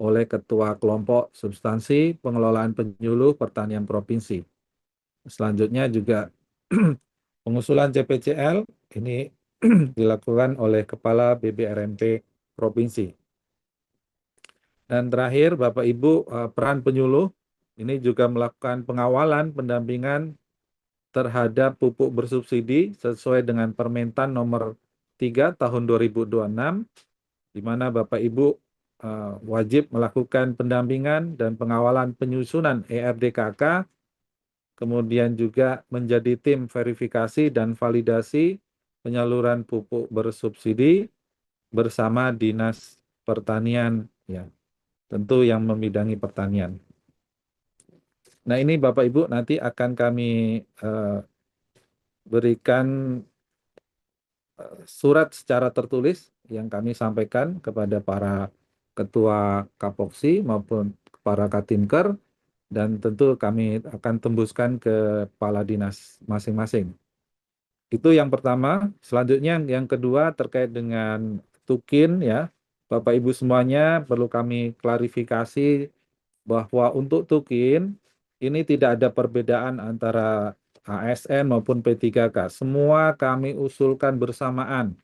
oleh Ketua Kelompok Substansi Pengelolaan Penyuluh Pertanian Provinsi. Selanjutnya juga pengusulan CPCL ini dilakukan oleh Kepala BBRMP Provinsi. Dan terakhir, Bapak Ibu, peran penyuluh ini juga melakukan pengawalan pendampingan terhadap pupuk bersubsidi sesuai dengan Permentan nomor 3 tahun 2026, di mana Bapak Ibu wajib melakukan pendampingan dan pengawalan penyusunan ERDKK, kemudian juga menjadi tim verifikasi dan validasi penyaluran pupuk bersubsidi bersama Dinas Pertanian, ya, tentu yang membidangi pertanian. Nah, ini Bapak Ibu nanti akan kami berikan surat secara tertulis yang kami sampaikan kepada para Ketua Kapoksi maupun para Katinker, dan tentu kami akan tembuskan ke kepala dinas masing-masing. Itu yang pertama. Selanjutnya yang kedua terkait dengan Tukin ya. Bapak Ibu semuanya perlu kami klarifikasi bahwa untuk Tukin ini tidak ada perbedaan antara ASN maupun P3K. Semua kami usulkan bersamaan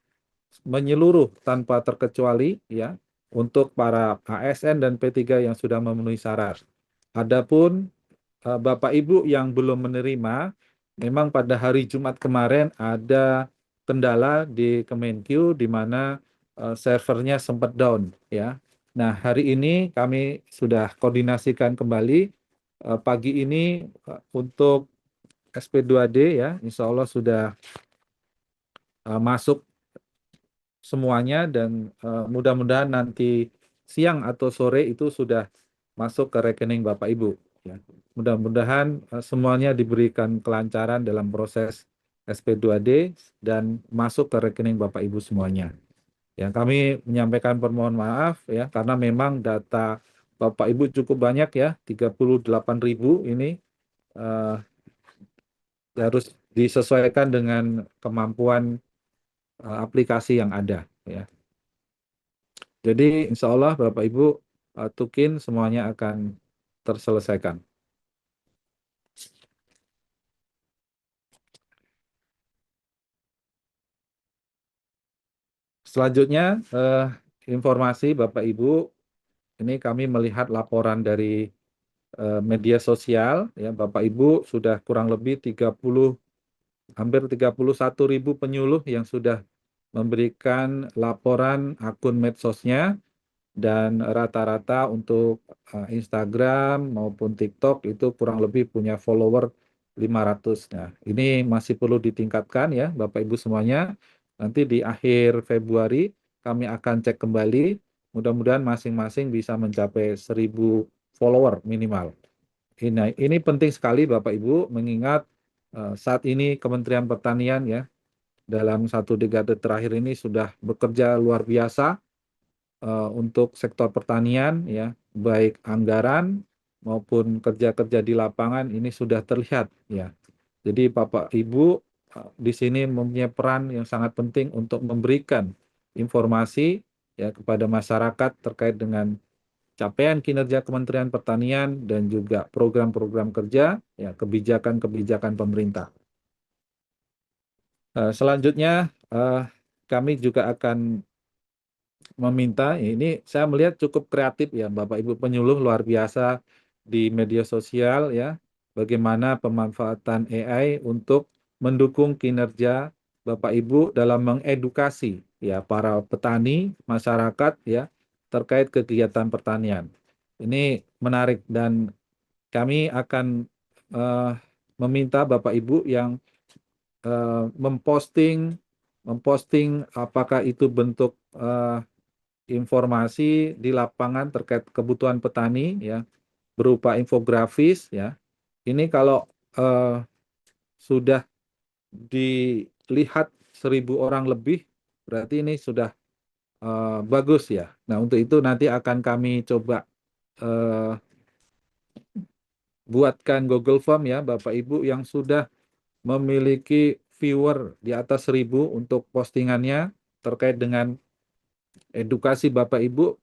menyeluruh tanpa terkecuali ya untuk para ASN dan P3 yang sudah memenuhi syarat. Adapun Bapak Ibu yang belum menerima, memang pada hari Jumat kemarin ada kendala di Kemenkyu di mana servernya sempat down ya. Nah, hari ini kami sudah koordinasikan kembali pagi ini untuk SP2D ya, insya Allah sudah masuk semuanya dan mudah-mudahan nanti siang atau sore itu sudah masuk ke rekening Bapak Ibu. Ya. Mudah-mudahan semuanya diberikan kelancaran dalam proses SP2D dan masuk ke rekening Bapak Ibu semuanya. Ya, kami menyampaikan permohonan maaf ya karena memang data Bapak Ibu cukup banyak ya, 38.000 ini harus disesuaikan dengan kemampuan aplikasi yang ada ya. Jadi insya Allah Bapak Ibu Tukin semuanya akan terselesaikan. Selanjutnya informasi Bapak Ibu, ini kami melihat laporan dari media sosial ya Bapak Ibu sudah kurang lebih hampir 31.000 penyuluh yang sudah memberikan laporan akun medsosnya dan rata-rata untuk Instagram maupun TikTok itu kurang lebih punya follower 500. Nah, ini masih perlu ditingkatkan ya Bapak Ibu semuanya. Nanti di akhir Februari kami akan cek kembali. Mudah-mudahan masing-masing bisa mencapai 1.000 follower minimal. Ini penting sekali Bapak Ibu mengingat saat ini Kementerian Pertanian ya dalam 1 dekade terakhir ini sudah bekerja luar biasa untuk sektor pertanian ya, baik anggaran maupun kerja-kerja di lapangan ini sudah terlihat ya. Jadi Bapak Ibu di sini mempunyai peran yang sangat penting untuk memberikan informasi ya kepada masyarakat terkait dengan capaian kinerja Kementerian Pertanian dan juga program-program kerja ya, kebijakan-kebijakan pemerintah. Selanjutnya kami juga akan meminta, ini saya melihat cukup kreatif ya Bapak Ibu penyuluh luar biasa di media sosial ya, bagaimana pemanfaatan AI untuk mendukung kinerja Bapak Ibu dalam mengedukasi ya para petani, masyarakat ya terkait kegiatan pertanian. Ini menarik dan kami akan meminta Bapak Ibu yang memposting apakah itu bentuk informasi di lapangan terkait kebutuhan petani ya berupa infografis ya. Ini kalau sudah dilihat 1.000 orang lebih berarti ini sudah bagus ya. Nah, untuk itu nanti akan kami coba buatkan Google Form ya Bapak Ibu yang sudah memiliki viewer di atas 1.000 untuk postingannya terkait dengan edukasi Bapak Ibu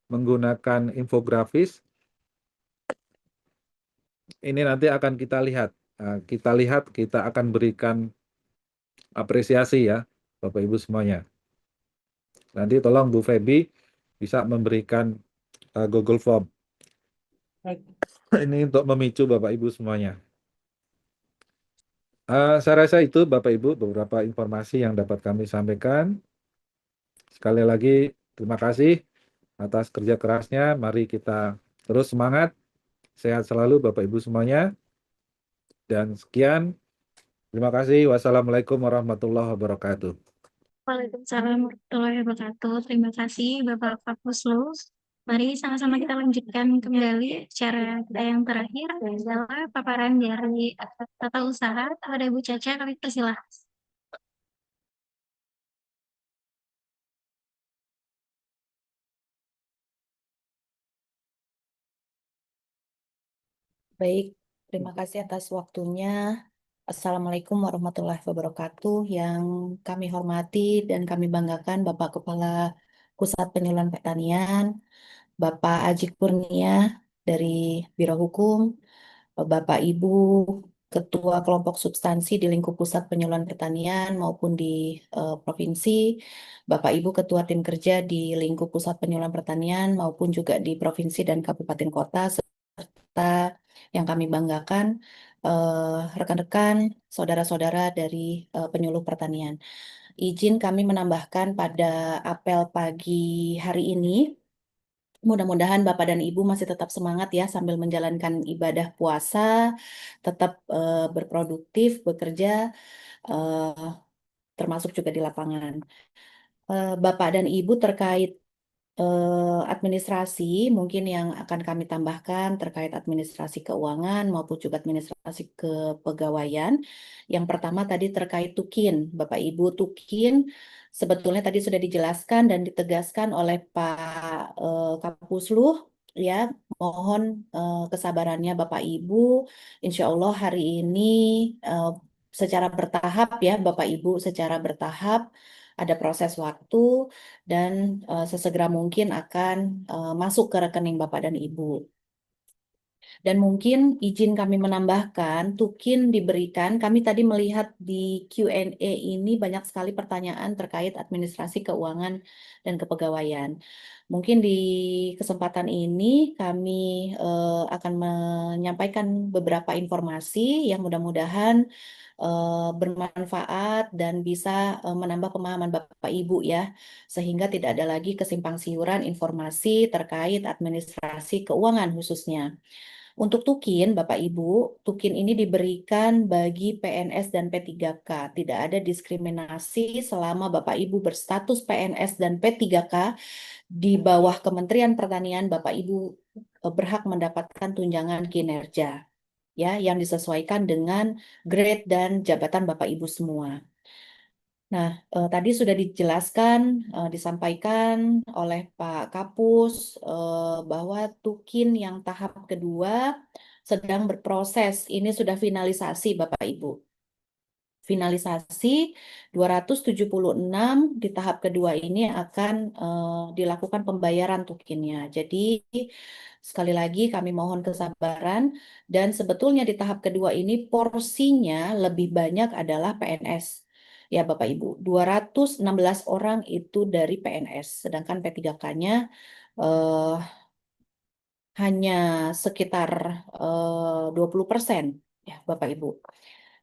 menggunakan infografis. Ini nanti akan kita lihat. Kita akan berikan apresiasi ya, Bapak Ibu semuanya. Nanti tolong Bu Feby bisa memberikan Google Form. Ini untuk memicu Bapak Ibu semuanya. Saya rasa itu Bapak Ibu beberapa informasi yang dapat kami sampaikan. Sekali lagi terima kasih atas kerja kerasnya. Mari kita terus semangat. Sehat selalu Bapak Ibu semuanya. Dan sekian. Terima kasih. Wassalamualaikum warahmatullahi wabarakatuh. Waalaikumsalam warahmatullahi wabarakatuh. Terima kasih Bapak Kapus. Mari sama-sama kita lanjutkan kembali acara kita yang terakhir adalah paparan dari tata usaha kepada Ibu Caca. Kami persilahkan. Baik, terima kasih atas waktunya. Assalamualaikum warahmatullahi wabarakatuh. Yang kami hormati dan kami banggakan Bapak Kepala Pusat Penyuluhan Pertanian, Bapak Aji Kurnia dari Biro Hukum, Bapak Ibu Ketua Kelompok Substansi di lingkup Pusat Penyuluhan Pertanian maupun di Provinsi, Bapak Ibu Ketua Tim Kerja di lingkup Pusat Penyuluhan Pertanian maupun juga di Provinsi dan Kabupaten Kota, serta yang kami banggakan rekan-rekan, saudara-saudara dari penyuluh pertanian. Izin kami menambahkan pada apel pagi hari ini, mudah-mudahan Bapak dan Ibu masih tetap semangat ya sambil menjalankan ibadah puasa, tetap berproduktif, bekerja, eh, termasuk juga di lapangan. Bapak dan Ibu terkait administrasi mungkin yang akan kami tambahkan terkait administrasi keuangan maupun juga administrasi kepegawaian. Yang pertama tadi terkait Tukin, Bapak Ibu. Tukin sebetulnya tadi sudah dijelaskan dan ditegaskan oleh Pak Kapusluh, ya. Mohon kesabarannya Bapak Ibu. Insya Allah hari ini eh, secara bertahap ya Bapak Ibu, secara bertahap ada proses waktu dan sesegera mungkin akan masuk ke rekening Bapak dan Ibu. Dan mungkin izin kami menambahkan, Tukin diberikan, kami tadi melihat di Q&A ini banyak sekali pertanyaan terkait administrasi keuangan dan kepegawaian. Mungkin di kesempatan ini kami akan menyampaikan beberapa informasi yang mudah-mudahan bermanfaat dan bisa menambah pemahaman Bapak Ibu ya, sehingga tidak ada lagi kesimpang siuran informasi terkait administrasi keuangan khususnya. Untuk Tukin, Bapak Ibu, Tukin ini diberikan bagi PNS dan P3K. Tidak ada diskriminasi selama Bapak Ibu berstatus PNS dan P3K di bawah Kementerian Pertanian, Bapak Ibu berhak mendapatkan tunjangan kinerja ya yang disesuaikan dengan grade dan jabatan Bapak Ibu semua. Nah, tadi sudah dijelaskan, disampaikan oleh Pak Kapus bahwa Tukin yang tahap kedua sedang berproses. Ini sudah finalisasi, Bapak Ibu. Finalisasi 276 di tahap kedua ini akan dilakukan pembayaran Tukinnya. Jadi, sekali lagi kami mohon kesabaran dan sebetulnya di tahap kedua ini porsinya lebih banyak adalah PNS. Ya Bapak Ibu, 216 orang itu dari PNS, sedangkan P3K-nya hanya sekitar 20% ya Bapak Ibu.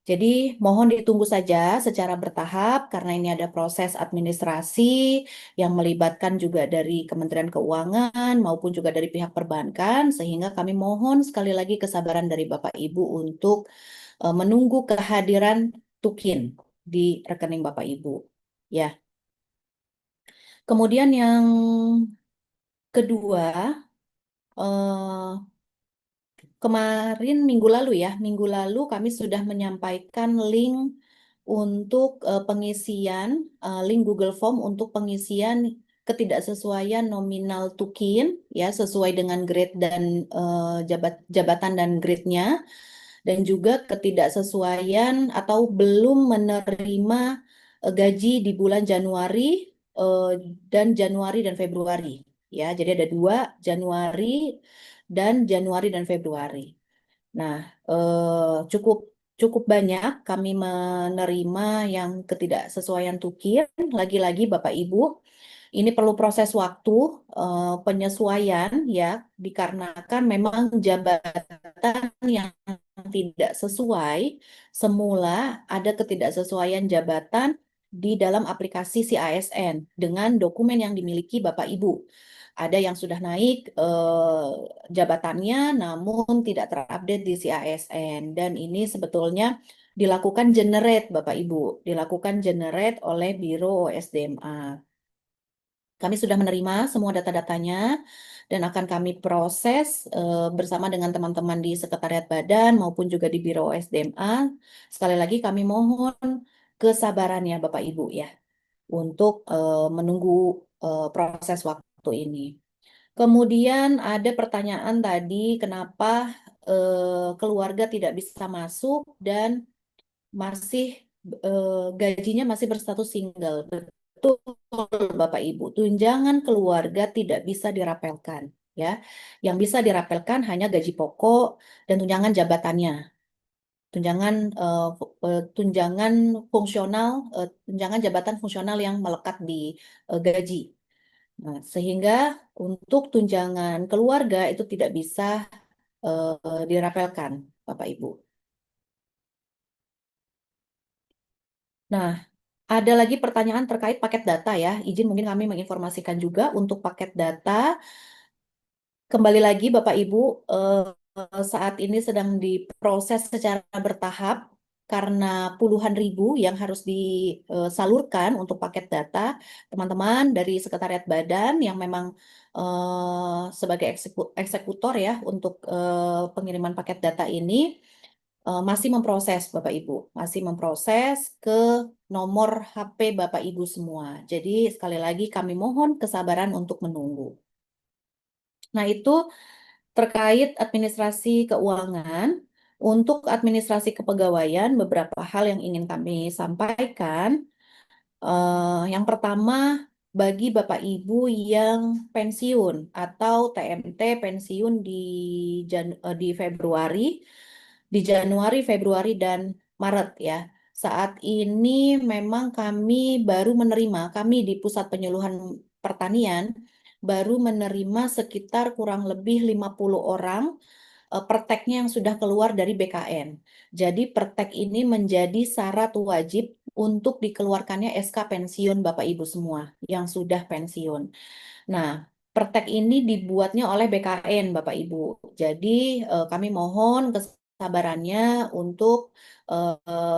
Jadi mohon ditunggu saja secara bertahap karena ini ada proses administrasi yang melibatkan juga dari Kementerian Keuangan maupun juga dari pihak perbankan sehingga kami mohon sekali lagi kesabaran dari Bapak Ibu untuk menunggu kehadiran Tukin di rekening Bapak Ibu. Ya. Kemudian yang kedua, kemarin minggu lalu kami sudah menyampaikan link untuk pengisian, link Google Form untuk pengisian ketidaksesuaian nominal Tukin, ya sesuai dengan grade dan jabatan dan grade-nya, dan juga ketidaksesuaian atau belum menerima gaji di bulan Januari dan Januari dan Februari. Ya, jadi ada 2 Januari dan Februari. Nah, cukup cukup banyak kami menerima yang ketidaksesuaian Tukin. Lagi-lagi Bapak Ibu, ini perlu proses waktu penyesuaian ya, dikarenakan memang jabatan yang tidak sesuai semula ada ketidaksesuaian jabatan di dalam aplikasi CASN dengan dokumen yang dimiliki Bapak Ibu. Ada yang sudah naik jabatannya namun tidak terupdate di CASN dan ini sebetulnya dilakukan generate Bapak Ibu, dilakukan generate oleh Biro OSDMA. Kami sudah menerima semua data-datanya dan akan kami proses bersama dengan teman-teman di Sekretariat Badan maupun juga di Biro OSDMA. Sekali lagi kami mohon kesabarannya Bapak Ibu ya untuk menunggu proses waktu ini. Kemudian ada pertanyaan tadi kenapa keluarga tidak bisa masuk dan masih gajinya masih berstatus single. Betul, Bapak Ibu. Tunjangan keluarga tidak bisa dirapelkan, ya. Yang bisa dirapelkan hanya gaji pokok dan tunjangan jabatannya. Tunjangan fungsional, tunjangan jabatan fungsional yang melekat di gaji. Nah, sehingga untuk tunjangan keluarga itu tidak bisa dirapelkan, Bapak Ibu. Nah, ada lagi pertanyaan terkait paket data ya. Izin mungkin kami menginformasikan juga untuk paket data. Kembali lagi Bapak Ibu, saat ini sedang diproses secara bertahap karena puluhan ribu yang harus disalurkan untuk paket data. Teman-teman dari Sekretariat Badan yang memang sebagai eksekutor ya untuk pengiriman paket data ini masih memproses Bapak Ibu, masih memproses ke nomor HP Bapak Ibu semua. Jadi sekali lagi kami mohon kesabaran untuk menunggu. Nah, itu terkait administrasi keuangan. Untuk administrasi kepegawaian, beberapa hal yang ingin kami sampaikan. Yang pertama, bagi Bapak Ibu yang pensiun atau TMT pensiun di Februari, di Januari, Februari, dan Maret ya. Saat ini memang kami di Pusat Penyuluhan Pertanian baru menerima sekitar kurang lebih 50 orang perteknya yang sudah keluar dari BKN. Jadi pertek ini menjadi syarat wajib untuk dikeluarkannya SK pensiun Bapak Ibu semua yang sudah pensiun. Nah, pertek ini dibuatnya oleh BKN Bapak Ibu. Jadi kami mohon kesabarannya untuk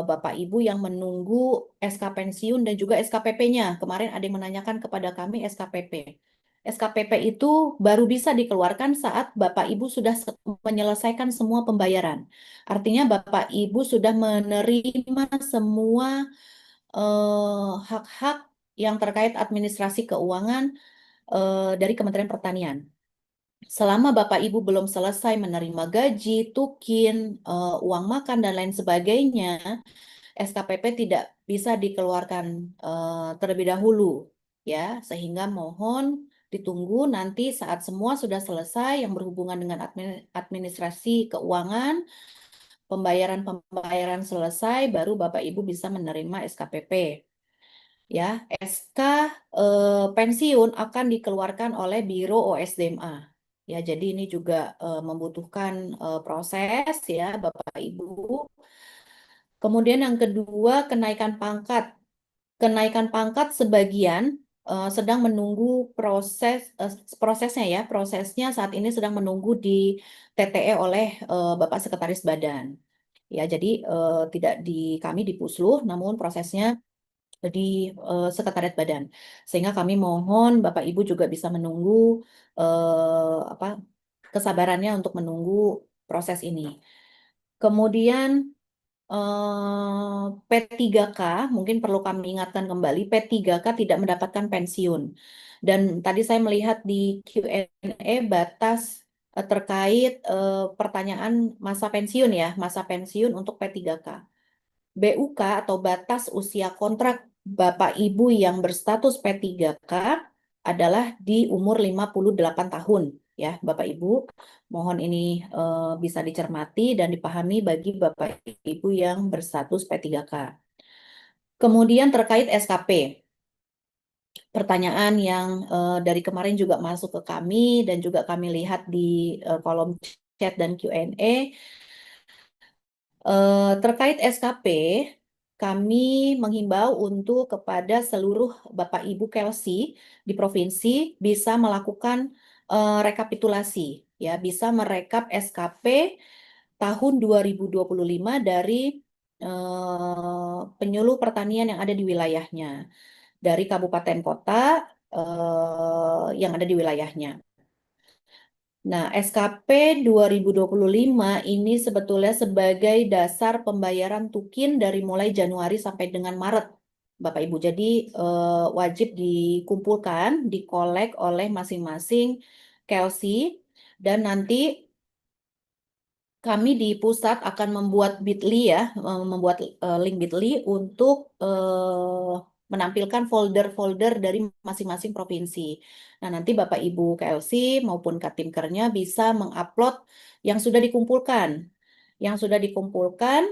Bapak Ibu yang menunggu SK pensiun dan juga SKPP-nya. Kemarin ada yang menanyakan kepada kami SKPP. SKPP itu baru bisa dikeluarkan saat Bapak Ibu sudah menyelesaikan semua pembayaran. Artinya Bapak Ibu sudah menerima semua hak-hak yang terkait administrasi keuangan dari Kementerian Pertanian. Selama Bapak Ibu belum selesai menerima gaji, tukin, uang makan, dan lain sebagainya, SKPP tidak bisa dikeluarkan terlebih dahulu, ya. Sehingga mohon ditunggu nanti saat semua sudah selesai yang berhubungan dengan administrasi keuangan, pembayaran selesai, baru Bapak Ibu bisa menerima SKPP. Ya, SK pensiun akan dikeluarkan oleh Biro OSDMA. Ya, jadi ini juga membutuhkan proses ya, Bapak Ibu. Kemudian yang kedua, kenaikan pangkat. Kenaikan pangkat sebagian sedang menunggu prosesnya ya. Prosesnya saat ini sedang menunggu di TTE oleh Bapak Sekretaris Badan. Ya, jadi tidak di kami di Pusluh, namun prosesnya di Sekretariat Badan. Sehingga kami mohon Bapak Ibu juga bisa menunggu apa kesabarannya untuk menunggu proses ini. Kemudian P3K mungkin perlu kami ingatkan kembali, P3K tidak mendapatkan pensiun. Dan tadi saya melihat di Q&A batas terkait pertanyaan masa pensiun ya, masa pensiun untuk P3K. BUK atau batas usia kontrak Bapak Ibu yang berstatus P3K adalah di umur 58 tahun ya Bapak Ibu. Mohon ini bisa dicermati dan dipahami bagi Bapak Ibu yang berstatus P3K. Kemudian terkait SKP. Pertanyaan yang dari kemarin juga masuk ke kami dan juga kami lihat di kolom chat dan Q&A. Terkait SKP, kami menghimbau untuk kepada seluruh Bapak Ibu Kelsi di provinsi bisa melakukan rekapitulasi, ya, bisa merekap SKP tahun 2025 dari penyuluh pertanian yang ada di wilayahnya, dari kabupaten kota yang ada di wilayahnya. Nah, SKP 2025 ini sebetulnya sebagai dasar pembayaran tukin dari mulai Januari sampai dengan Maret, Bapak Ibu. Jadi wajib dikumpulkan, dikolek oleh masing-masing KLC, dan nanti kami di pusat akan membuat Bitly ya, membuat link Bitly untuk menampilkan folder-folder dari masing-masing provinsi. Nah, nanti Bapak Ibu KLC maupun Katimkernya bisa mengupload yang sudah dikumpulkan. Yang sudah dikumpulkan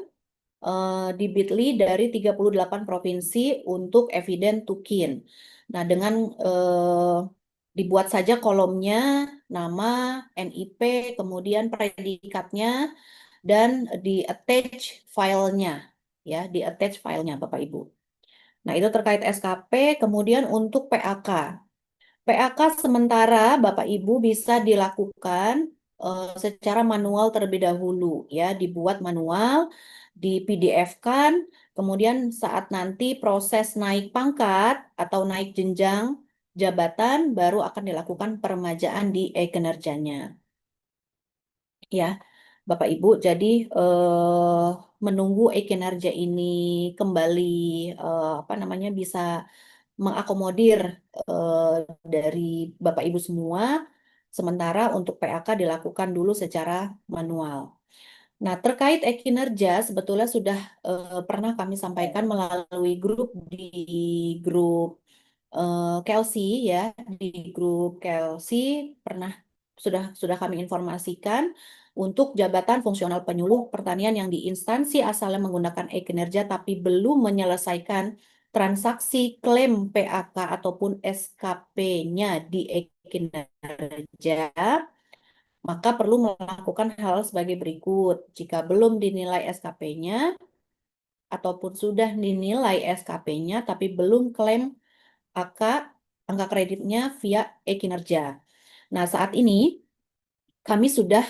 di Bitly dari 38 provinsi untuk eviden tukin. Nah, dengan dibuat saja kolomnya, nama, NIP, kemudian predikatnya, dan di attach filenya, ya, di attach filenya Bapak Ibu. Nah, itu terkait SKP. Kemudian untuk PAK. PAK sementara Bapak Ibu bisa dilakukan secara manual terlebih dahulu ya, dibuat manual, di PDF-kan, kemudian saat nanti proses naik pangkat atau naik jenjang jabatan baru akan dilakukan peremajaan di e-kinerjanya. Ya, Bapak Ibu, jadi menunggu e-kinerja ini kembali apa namanya bisa mengakomodir dari Bapak Ibu semua, sementara untuk PAK dilakukan dulu secara manual. Nah, terkait e-kinerja sebetulnya sudah pernah kami sampaikan melalui grup di grup Kelsey ya, di grup Kelsey pernah sudah kami informasikan untuk jabatan fungsional penyuluh pertanian yang di instansi asalnya menggunakan e-kinerja tapi belum menyelesaikan transaksi klaim PAK ataupun SKP-nya di e-kinerja, maka perlu melakukan hal sebagai berikut. Jika belum dinilai SKP-nya ataupun sudah dinilai SKP-nya tapi belum klaim angka kreditnya via e-kinerja. Nah, saat ini kami sudah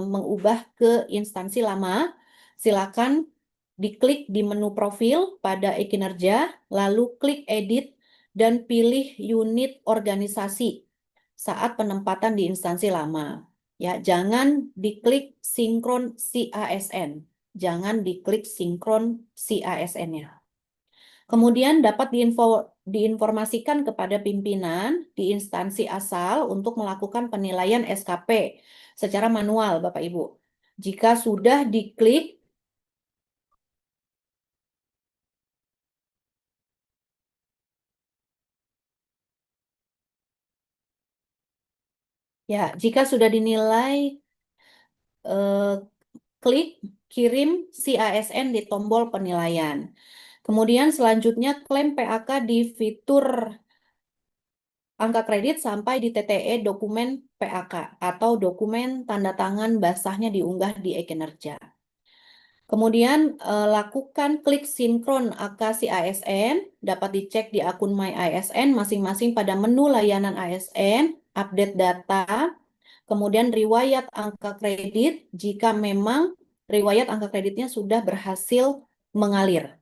mengubah ke instansi lama. Silakan diklik di menu profil pada e-kinerja, lalu klik edit dan pilih unit organisasi saat penempatan di instansi lama. Ya, jangan diklik sinkron CASN. Jangan diklik sinkron CASN-nya. Kemudian dapat diinformasikan kepada pimpinan di instansi asal untuk melakukan penilaian SKP secara manual, Bapak Ibu. Jika sudah diklik, ya, jika sudah dinilai, klik kirim CASN di tombol penilaian. Kemudian selanjutnya klaim PAK di fitur angka kredit sampai di TTE dokumen PAK atau dokumen tanda tangan basahnya diunggah di e-kinerja. Kemudian lakukan klik sinkron AKSI ASN, dapat dicek di akun My ASN masing-masing pada menu layanan ASN, update data, kemudian riwayat angka kredit jika memang riwayat angka kreditnya sudah berhasil mengalir.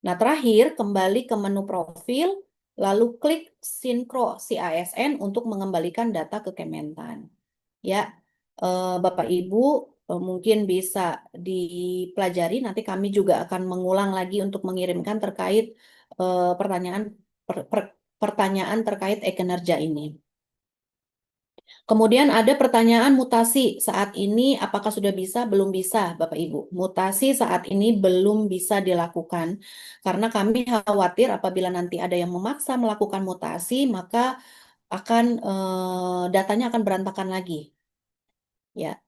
Nah, terakhir kembali ke menu profil, lalu klik sinkro si ASN untuk mengembalikan data ke Kementan. Ya, Bapak Ibu mungkin bisa dipelajari. Nanti kami juga akan mengulang lagi untuk mengirimkan terkait pertanyaan terkait e-kinerja ini. Kemudian ada pertanyaan mutasi saat ini apakah sudah bisa? Belum bisa, Bapak Ibu. Mutasi saat ini belum bisa dilakukan karena kami khawatir apabila nanti ada yang memaksa melakukan mutasi, maka akan datanya akan berantakan lagi. Ya.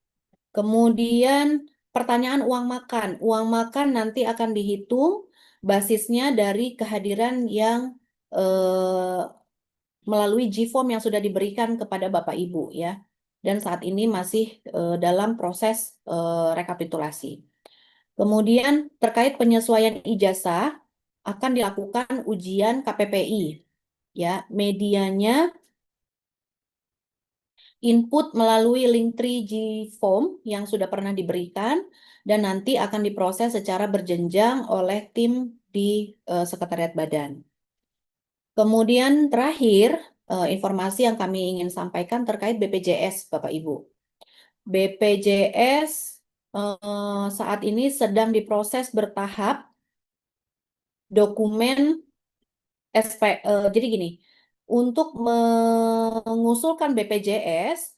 Kemudian pertanyaan uang makan. Uang makan nanti akan dihitung basisnya dari kehadiran yang melalui G-Form yang sudah diberikan kepada Bapak Ibu ya. Dan saat ini masih dalam proses rekapitulasi. Kemudian terkait penyesuaian ijazah akan dilakukan ujian KPPI. Ya, medianya input melalui link 3G form yang sudah pernah diberikan dan nanti akan diproses secara berjenjang oleh tim di Sekretariat Badan. Kemudian terakhir, informasi yang kami ingin sampaikan terkait BPJS, Bapak Ibu. BPJS saat ini sedang diproses bertahap dokumen jadi gini, untuk mengusulkan BPJS,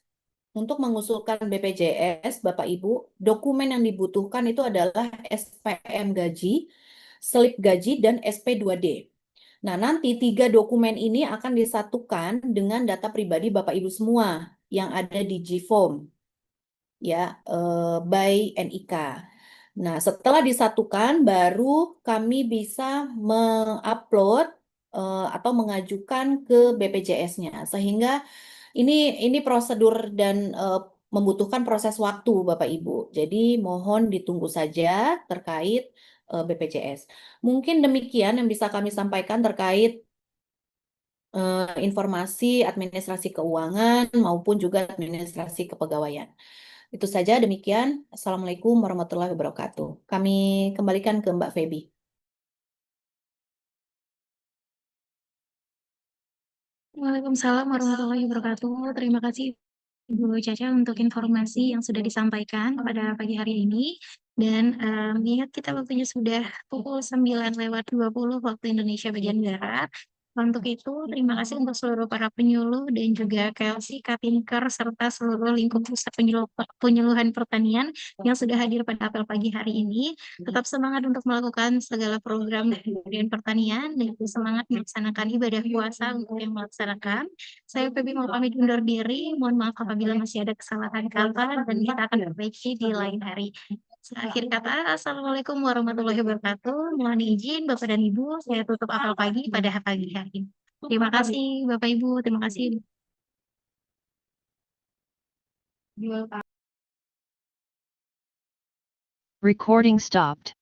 Bapak Ibu, dokumen yang dibutuhkan itu adalah SPM gaji, slip gaji, dan SP2D. Nah, nanti 3 dokumen ini akan disatukan dengan data pribadi Bapak Ibu semua yang ada di G-Form, ya, by NIK. Nah, setelah disatukan, baru kami bisa mengupload atau mengajukan ke BPJS-nya, sehingga ini prosedur dan membutuhkan proses waktu, Bapak Ibu. Jadi mohon ditunggu saja terkait BPJS. Mungkin demikian yang bisa kami sampaikan terkait informasi administrasi keuangan maupun juga administrasi kepegawaian. Itu saja demikian. Assalamualaikum warahmatullahi wabarakatuh. Kami kembalikan ke Mbak Feby. Waalaikumsalam warahmatullahi wabarakatuh. Terima kasih Ibu Caca untuk informasi yang sudah disampaikan pada pagi hari ini. Dan mengingat kita waktunya sudah pukul 9:20 waktu Indonesia bagian Barat. Untuk itu, terima kasih untuk seluruh para penyuluh dan juga KLC, Kapinker, serta seluruh lingkup pusat penyuluhan pertanian yang sudah hadir pada apel pagi hari ini. Tetap semangat untuk melakukan segala program dari pertanian dan juga semangat melaksanakan ibadah puasa untuk yang melaksanakan. Saya Feby mau pamit undur diri. Mohon maaf apabila masih ada kesalahan kata dan kita akan perbaiki di lain hari. Akhir kata, Assalamualaikum warahmatullahi wabarakatuh. Mohon izin Bapak dan Ibu, saya tutup apel pagi pada pagi hari ini. Terima kasih Bapak Ibu, terima kasih. Recording stopped.